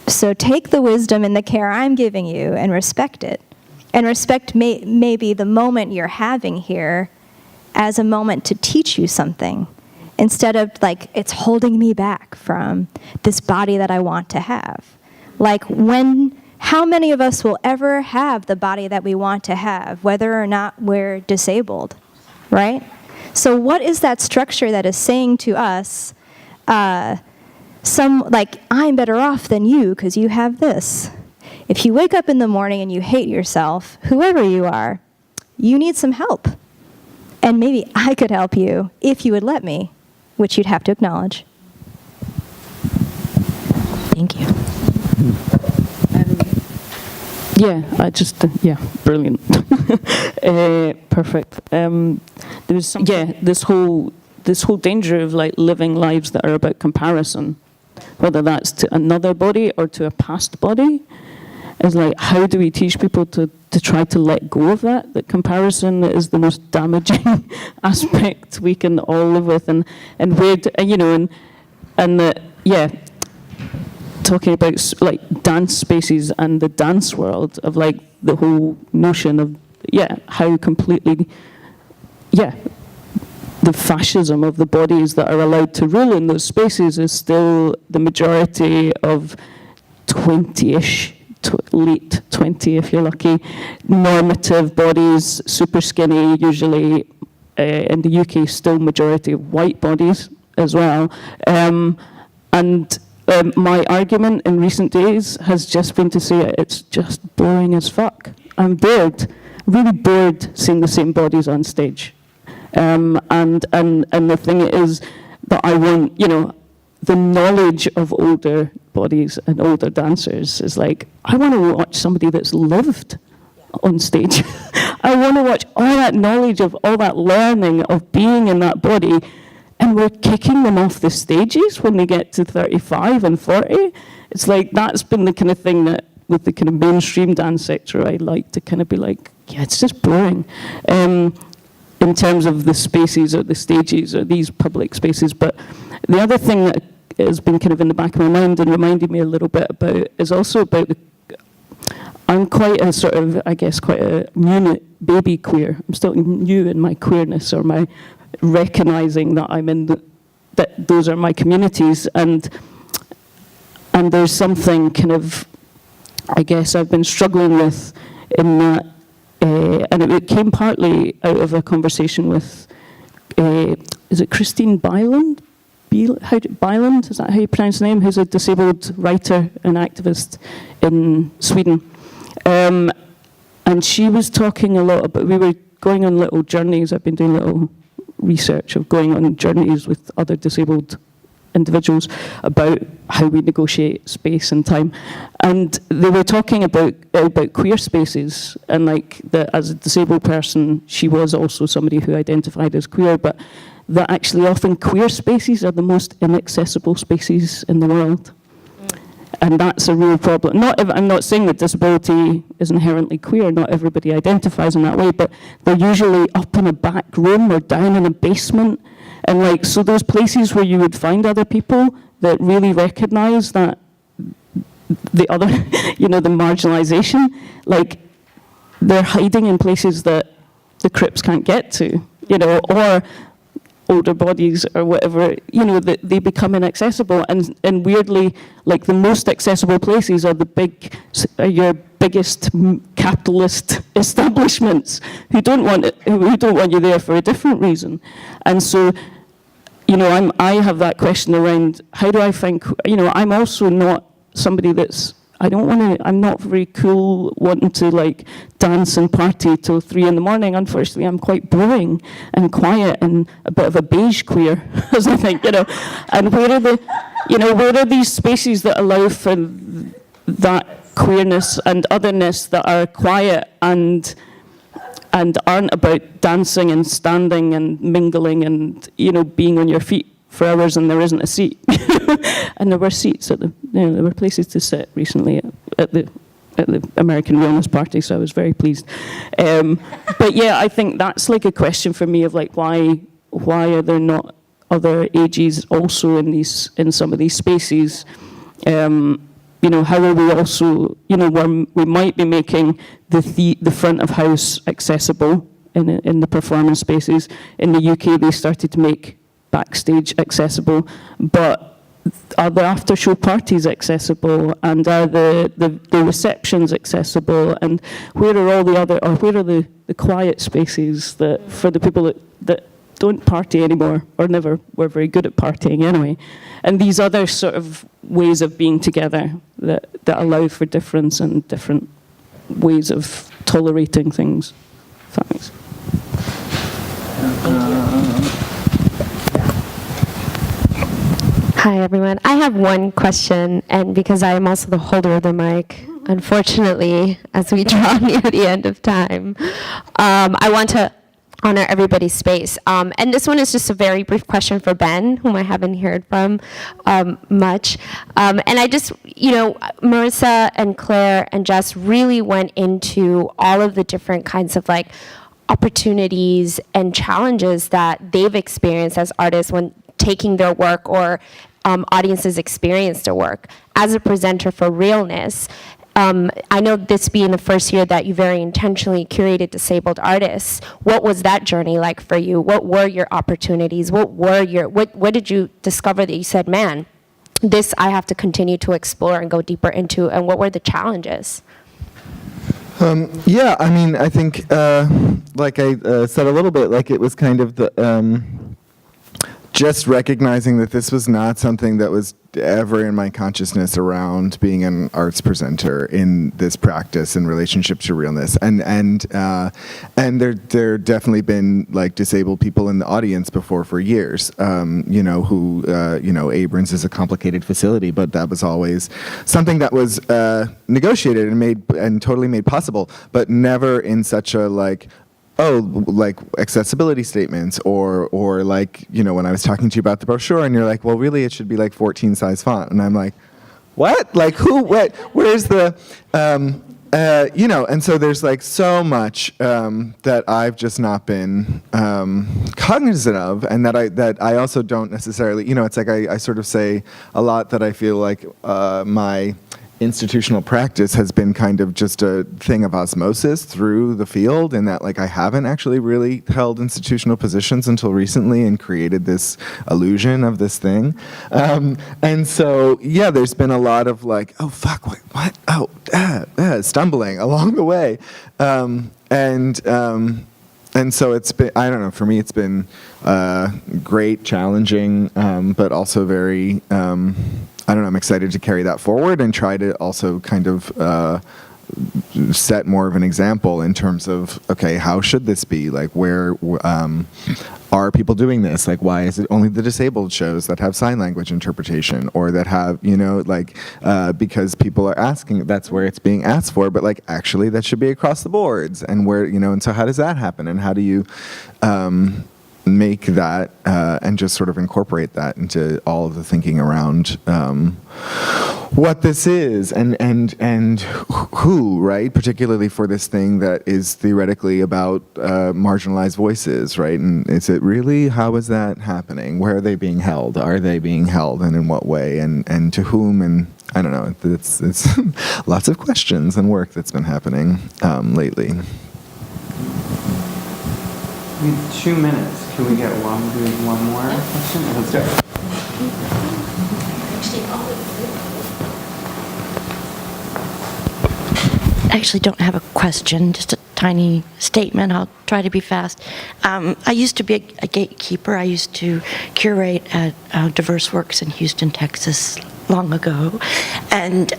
E: So take the wisdom and the care I'm giving you and respect it. And respect maybe the moment you're having here as a moment to teach you something, instead of like, it's holding me back from this body that I want to have. Like, how many of us will ever have the body that we want to have, whether or not we're disabled, right? So what is that structure that is saying to us, I'm better off than you because you have this? If you wake up in the morning and you hate yourself, whoever you are, you need some help. And maybe I could help you if you would let me, which you'd have to acknowledge.
H: Thank you.
B: Brilliant. Perfect. There was this whole danger of like living lives that are about comparison, whether that's to another body or to a past body. Is like, how do we teach people to try to let go of that comparison is the most damaging aspect we can all live with, and talking about like dance spaces and the dance world of like the whole notion of how completely the fascism of the bodies that are allowed to rule in those spaces is still the majority of 20-ish, late 20 if you're lucky, normative bodies, super skinny, usually in the UK still majority of white bodies as well. My argument in recent days has just been to say it's just boring as fuck. I'm bored, really bored seeing the same bodies on stage. And the thing is that I want, the knowledge of older bodies and older dancers is like, I want to watch somebody that's lived on stage. I want to watch all that knowledge of all that learning of being in that body, and we're kicking them off the stages when they get to 35 and 40. It's like, that's been the kind of thing that with the kind of mainstream dance sector, I'd like to kind of be like, it's just boring. In terms of the spaces or the stages or these public spaces. But the other thing that has been kind of in the back of my mind and reminded me a little bit about is also about I'm quite a sort of, I guess, quite a new baby queer. I'm still new in my queerness or my recognizing that I'm in that those are my communities, and there's something kind of, I guess, I've been struggling with in that. And it came partly out of a conversation with, is it Christine Byland? Byland, is that how you pronounce the name? Who's a disabled writer and activist in Sweden. And she was talking a lot about, we were going on little journeys. I've been doing little research of going on journeys with other disabled individuals about how we negotiate space and time, and they were talking about queer spaces, and like that as a disabled person, she was also somebody who identified as queer, but that actually often queer spaces are the most inaccessible spaces in the world, and that's a real problem. I'm not saying that disability is inherently queer. Not everybody identifies in that way, but they're usually up in a back room or down in a basement. And like, so those places where you would find other people that really recognize that the other, the marginalization, like they're hiding in places that the Crips can't get to, or older bodies or whatever, that they become inaccessible. And weirdly, like the most accessible places are your biggest capitalist establishments who don't want you there for a different reason. And so, I have that question around how do I think, I'm also not somebody I'm not very cool wanting to like dance and party till 3 a.m. Unfortunately, I'm quite boring and quiet and a bit of a beige queer, as I think, And where are these spaces that allow for that queerness and otherness that are quiet and aren't about dancing and standing and mingling and, being on your feet for hours and there isn't a seat. And there were seats there were places to sit recently at the American Realness Party, so I was very pleased. But yeah, I think that's like a question for me of like why are there not other AGs also in some of these spaces? How are we also, we might be making the front of house accessible in the performance spaces. In the UK, they started to make backstage accessible, but are the after show parties accessible, and are the receptions accessible, and where are all the other, or where are the quiet spaces that for the people that don't party anymore or never were very good at partying anyway, and these other sort of ways of being together that allow for difference and different ways of tolerating things. If that makes sense.
I: Hi, everyone. I have one question, and because I am also the holder of the mic, unfortunately, as we draw near the end of time, I want to honor everybody's space. And this one is just a very brief question for Ben, whom I haven't heard from much. And I just, Marissa and Claire and Jess really went into all of the different kinds of like opportunities and challenges that they've experienced as artists when taking their work or audiences experience their work. As a presenter for Realness, I know this being the first year that you very intentionally curated disabled artists. What was that journey like for you? What were your opportunities? What did you discover that you said, man, this I have to continue to explore and go deeper into, and what were the challenges?
D: Yeah, I mean, I think, like I said a little bit, like it was kind of the just recognizing that this was not something that was ever in my consciousness around being an arts presenter in this practice in relationship to realness, and there definitely been like disabled people in the audience before for years, who Abrams is a complicated facility, but that was always something that was negotiated and totally made possible, but never in such a like accessibility statements or like, when I was talking to you about the brochure and you're like, well, really, it should be like 14 size font. And I'm like, what? Like where's the, and so there's like so much that I've just not been cognizant of, and that I also don't necessarily, it's like I sort of say a lot that I feel like my institutional practice has been kind of just a thing of osmosis through the field, and that like I haven't actually really held institutional positions until recently and created this illusion of this thing. And so, yeah, there's been a lot of like, oh, fuck, what? Oh, stumbling along the way. And so it's been, I don't know, for me it's been great, challenging, but also very, I don't know, I'm excited to carry that forward and try to also kind of set more of an example in terms of, okay, how should this be? Like, where are people doing this? Like, why is it only the disabled shows that have sign language interpretation, or that have, because people are asking, that's where it's being asked for, but like, actually that should be across the boards, and where, and so how does that happen? And how do you make that and just sort of incorporate that into all of the thinking around what this is and who, right? Particularly for this thing that is theoretically about marginalized voices, right? And is it really, how is that happening? Where are they being held? Are they being held, and in what way? And to whom? And I don't know. It's lots of questions and work that's been happening lately.
A: We have 2 minutes. Can we get one more question? Let's do it.
J: I actually don't have a question, just a tiny statement. I'll try to be fast. I used to be a gatekeeper. I used to curate at Diverse Works in Houston, Texas, long ago. And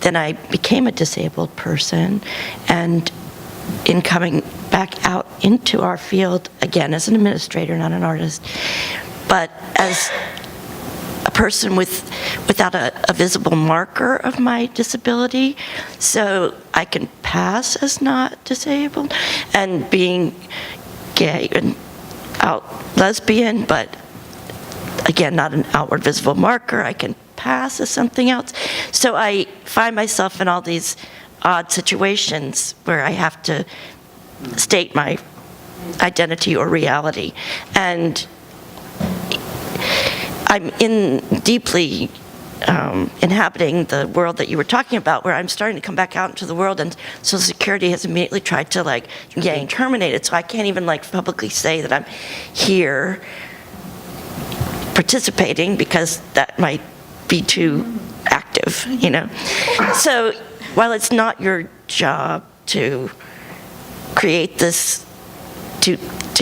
J: then I became a disabled person. And in coming back out into our field, again, as an administrator, not an artist, but as a person without a visible marker of my disability, so I can pass as not disabled, and being gay and out lesbian, but again, not an outward visible marker, I can pass as something else. So I find myself in all these odd situations where I have to state my identity or reality. And I'm deeply inhabiting the world that you were talking about, where I'm starting to come back out into the world, and Social Security has immediately tried to terminate it. So I can't even publicly say that I'm here participating, because that might be too active, So while it's not your job to create this, to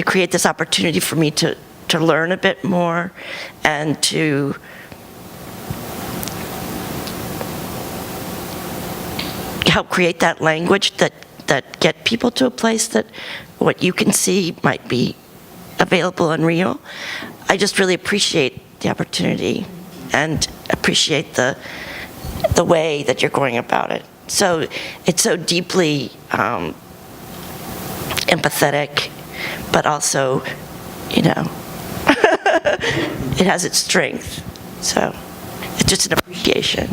J: create this opportunity for me to learn a bit more and to help create that language that get people to a place that what you can see might be available and real. I just really appreciate the opportunity and appreciate the way that you're going about it. So it's so deeply empathetic, but also, it has its strength. So it's just an appreciation.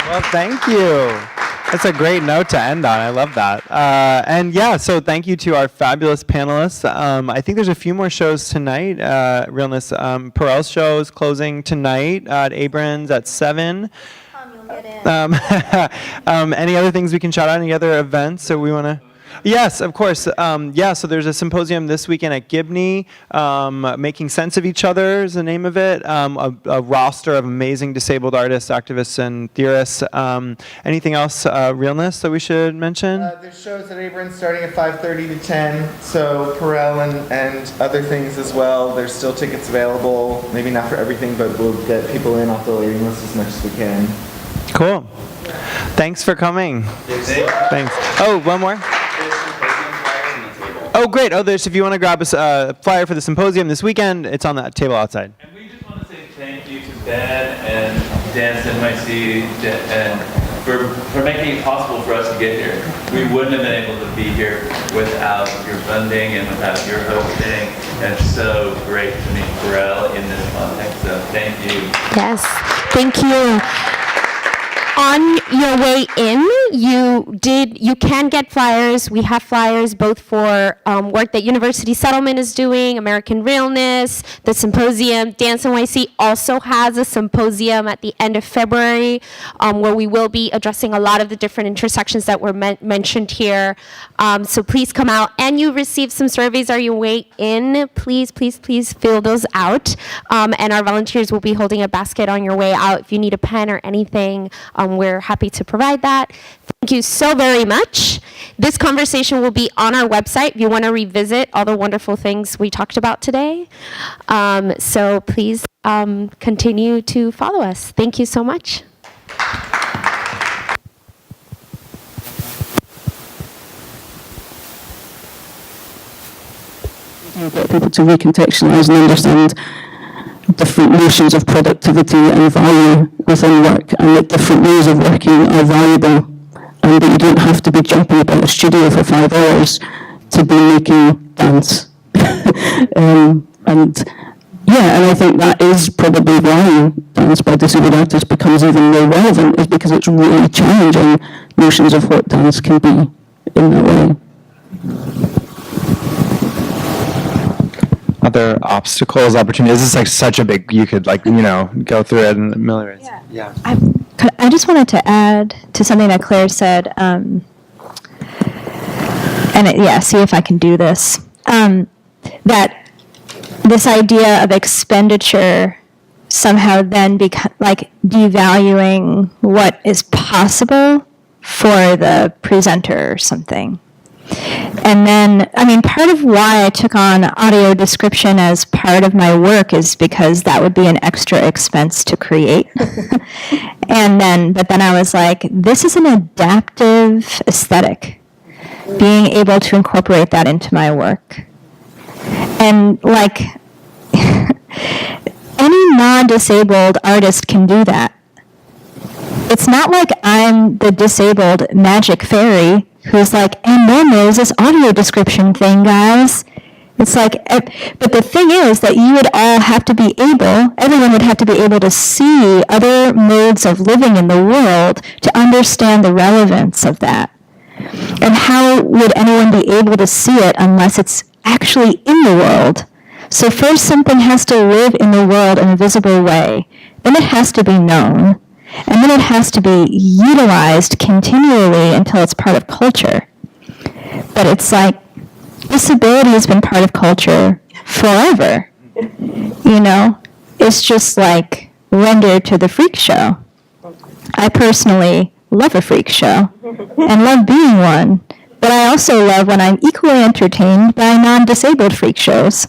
A: Well, thank you. That's a great note to end on. I love that. And yeah, so thank you to our fabulous panelists. I think there's a few more shows tonight. Realness, Perel's show is closing tonight at Abrams at 7. Any other things we can shout out? Any other events? So we want to... Yes, of course. So there's a symposium this weekend at Gibney, Making Sense of Each Other is the name of it, a roster of amazing disabled artists, activists, and theorists. Anything else, Realness, that we should mention?
D: There's shows at Abrams starting at 5:30 to 10, so Perel and other things as well. There's still tickets available, maybe not for everything, but we'll get people in off the waiting list as much as we can.
A: Cool. Thanks for coming. Thanks. Oh, one more. Oh, great. Oh, if you want to grab a flyer for the symposium this weekend, it's on that table outside.
C: And we just want to say thank you to Ben and Dance NYC and for making it possible for us to get here. We wouldn't have been able to be here without your funding and without your hosting. And it's so great to meet Pharrell in this context. So thank you.
I: Yes, thank you. On your way in, you can get flyers. We have flyers both for work that University Settlement is doing, American Realness, the symposium. Dance NYC also has a symposium at the end of February where we will be addressing a lot of the different intersections that were mentioned here. So please come out. And you receive some surveys on your way in. Please, please, please fill those out. And our volunteers will be holding a basket on your way out. If you need a pen or anything, we're happy to provide that. Thank you so very much. This conversation will be on our website if you want to revisit all the wonderful things we talked about today. So please continue to follow us. Thank you so much.
B: Get people to recontextualize and understand different notions of productivity and value within work, and that different ways of working are valuable, and that you don't have to be jumping about a studio for 5 hours to be making dance. I And yeah, and I think that is probably why dance by disabled artists becomes even more relevant, is because it's really challenging notions of what dance can be in that way.
A: Other obstacles, opportunities. This is like such a big, you could like, go through it in a million ways. Yeah.
E: I just wanted to add to something that Claire said, see if I can do this. That this idea of expenditure somehow then devaluing what is possible for the presenter or something. And then, part of why I took on audio description as part of my work is because that would be an extra expense to create. But then I was like, this is an adaptive aesthetic, being able to incorporate that into my work. And any non-disabled artist can do that. It's not like I'm the disabled magic fairy who's like, and then there's this audio description thing, guys. It's like, but the thing is that you would all have to be everyone would have to be able to see other modes of living in the world to understand the relevance of that. And how would anyone be able to see it unless it's actually in the world? So first something has to live in the world in a visible way, then it has to be known, and then it has to be utilized continually until it's part of culture. But it's like, disability has been part of culture forever. It's just like rendered to the freak show. I personally love a freak show and love being one, but I also love when I'm equally entertained by non-disabled freak shows.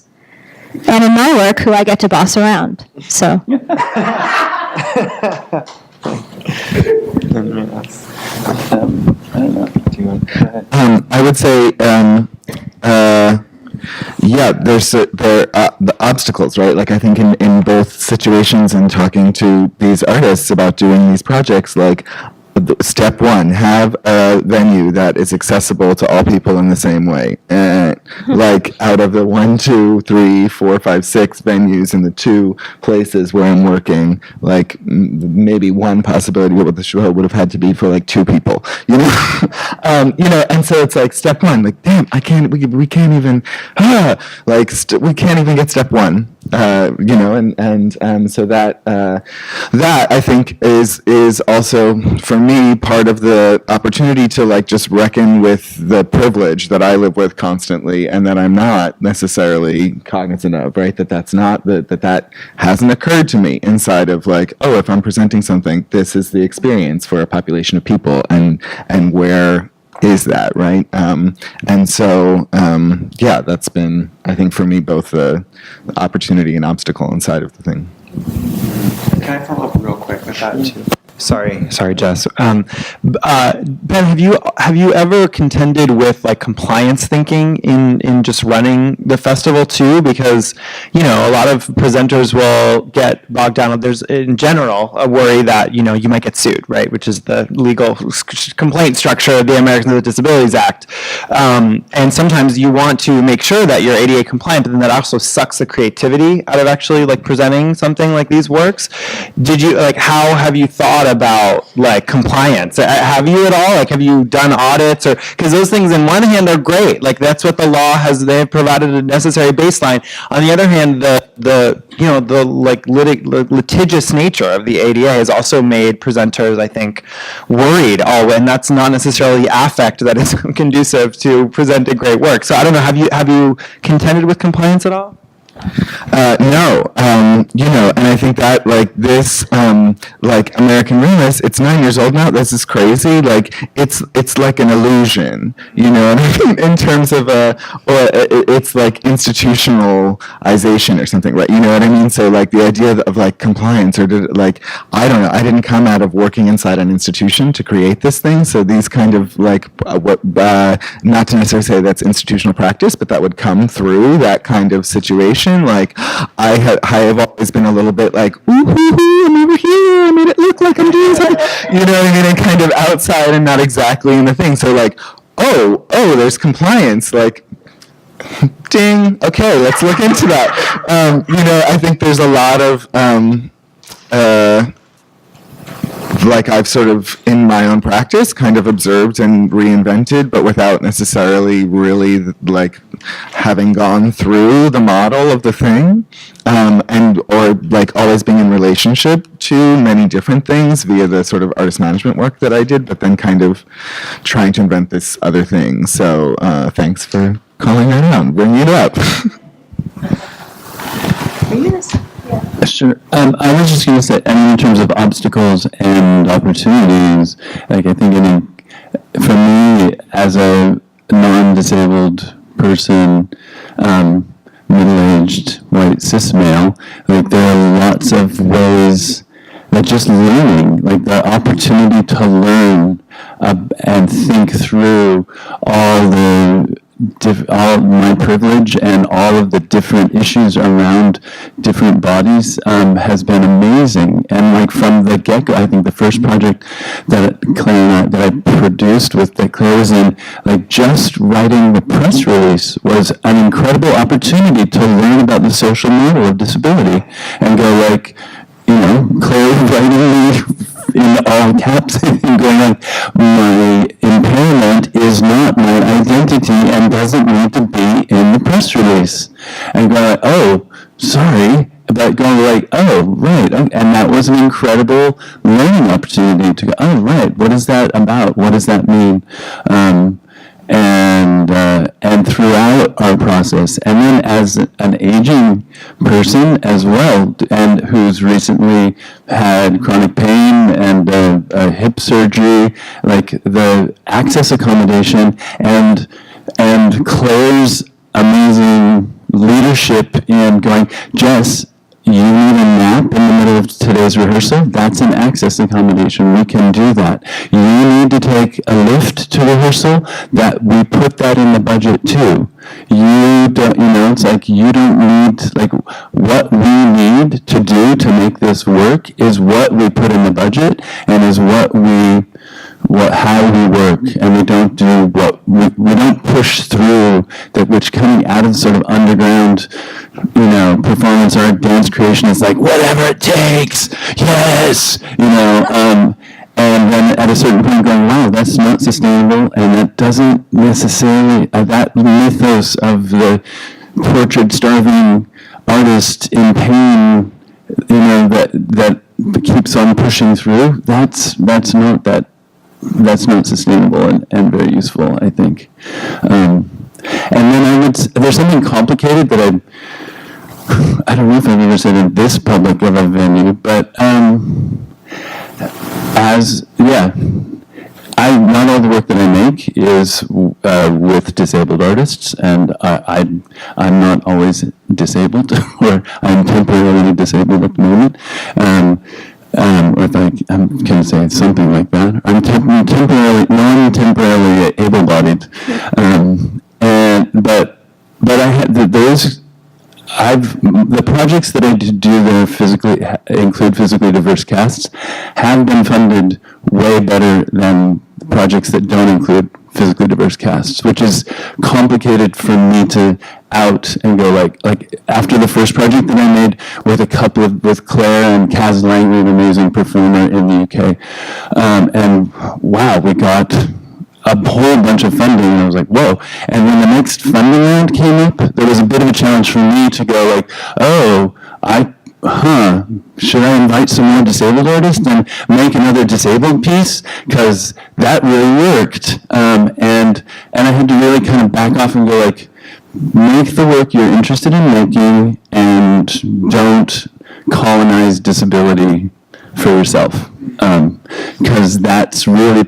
E: And in my work, who I get to boss around. So.
D: I would say, there's the obstacles, right? Like I think in both situations and talking to these artists about doing these projects, like step one, have a venue that is accessible to all people in the same way. And like out of the 1, 2, 3, 4, 5, 6 venues in the 2 places where I'm working, like maybe one possibility with the show would have had to be for like 2 people, and so it's like step one, like, damn, we can't even, we can't even get step one. So that I think is also for me part of the opportunity to like just reckon with the privilege that I live with constantly and that I'm not necessarily cognizant of, right? That's not that hasn't occurred to me inside of like, oh, if I'm presenting something, this is the experience for a population of people, and where is that, right? That's been, I think, for me, both the opportunity and obstacle inside of the thing.
A: Can I follow up real quick with that too? Sorry, Jess. Ben, have you ever contended with like compliance thinking in just running the festival too? Because a lot of presenters will get bogged down. There's in general a worry that you might get sued, right? Which is the legal complaint structure of the Americans with Disabilities Act. And sometimes you want to make sure that you're ADA compliant, but then that also sucks the creativity out of actually like presenting something like these works. Did you how have you thought about like compliance? Have you at all? Like, have you done audits? Or because those things, in one hand, are great. Like that's what the law has. They have provided a necessary baseline. On the other hand, the litigious nature of the ADA has also made presenters, I think, worried. And that's not necessarily affect that is conducive to presenting great work. So I don't know. Have you contended with compliance at all?
D: No, and I think that like this, like American Realist, it's 9 years old now. This is crazy. Like it's like an illusion, and in terms of it's like institutionalization or something, right? You know what I mean? So like the idea of like compliance I don't know. I didn't come out of working inside an institution to create this thing. So these kind of like not to necessarily say that's institutional practice, but that would come through that kind of situation. Like I have always been a little bit like, ooh, I'm over here. I made it look like I'm doing something. You know what I mean? And kind of outside and not exactly in the thing. So like, oh, there's compliance. Like, Ding. Okay, let's look into that. I think there's a lot of like I've sort of in my own practice kind of observed and reinvented, but without necessarily really like having gone through the model of the thing, or like always being in relationship to many different things via the sort of artist management work that I did, but then kind of trying to invent this other thing. So thanks for calling that out, bringing it up.
C: Sure. I was just going to say, in terms of obstacles and opportunities, like I think for me as a non-disabled person, middle-aged white cis male, like there are lots of ways that just learning, like the opportunity to learn and think through all my privilege and all of the different issues around different bodies has been amazing. And like from the get-go, I think the first project that I produced that Claire was in, like just writing the press release was an incredible opportunity to learn about the social model of disability and go like, Claire writing me in all caps and going like, my impairment is not my identity and doesn't need to be in the press release. And going like, oh, sorry, but going like, oh, right. And that was an incredible learning opportunity to go, oh, right, what is that about? What does that mean? And throughout our process, and then as an aging person as well, and who's recently had chronic pain and a hip surgery, like the access accommodation and Claire's amazing leadership in going, Jess, you need a nap in the middle of today's rehearsal? That's an access accommodation. We can do that. You need to take a lift to rehearsal? That we put that in the budget too. You don't, it's like you don't need, like what we need to do to make this work is what we put in the budget and is how we work, and we don't do we don't push through that, which coming out of sort of underground, performance art, dance creation is like, whatever it takes, yes, and then at a certain point going, wow, that's not sustainable, and that doesn't necessarily, that mythos of the tortured, starving artist in pain, that keeps on pushing through, that's not sustainable and very useful, I think. And then there's something complicated that I don't know if I've ever said in this public of a venue, but not all the work that I make is with disabled artists, and I'm not always disabled, or I'm temporarily disabled at the moment. Or if I can say something like that, I'm non-temporarily able-bodied, but I had the projects that I do that include physically diverse casts have been funded way better than projects that don't include physically diverse casts, which is complicated for me to out and go like after the first project that I made with Claire and Kaz Langley, an amazing performer in the UK, and wow, we got a whole bunch of funding, and I was like, whoa. And when the next funding round came up, there was a bit of a challenge for me to go like, should I invite some more disabled artists and make another disabled piece? Because that really worked. And I had to really kind of back off and go like, make the work you're interested in making and don't colonize disability for yourself. Because that's really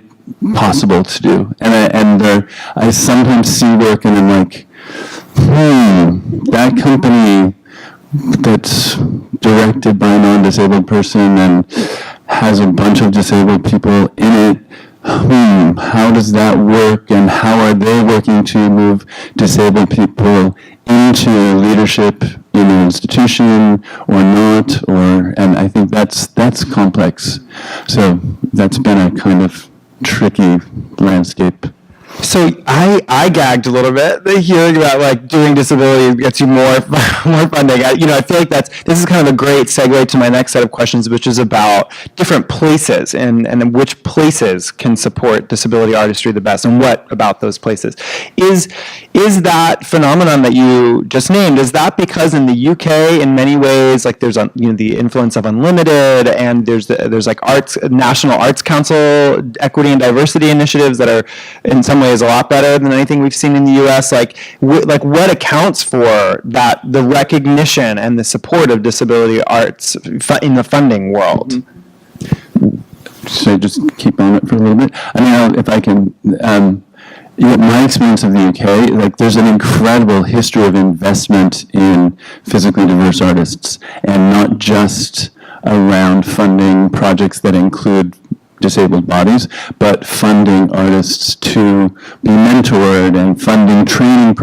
C: possible to do. And I sometimes see work and I'm like, that company that's directed by a non-disabled person and has a bunch of disabled people in it, how does that work, and how are they working to move disabled people into leadership in an institution or not, and I think that's complex. So that's been a kind of tricky landscape.
A: So I gagged a little bit hearing about like doing disability gets you more funding. I feel like this is kind of a great segue to my next set of questions, which is about different places and which places can support disability artistry the best, and what about those places. Is that phenomenon that you just named, is that because in the UK in many ways like there's the influence of Unlimited, and there's like National Arts Council equity and diversity initiatives that are in some ways a lot better than anything we've seen in the U.S. What accounts for that, the recognition and the support of disability arts in the funding world?
C: Should I just keep on it for a little bit? I mean, if I can, my experience of the UK, like there's an incredible history of investment in physically diverse artists, and not just around funding projects that include disabled bodies, but funding artists to be mentored and funding training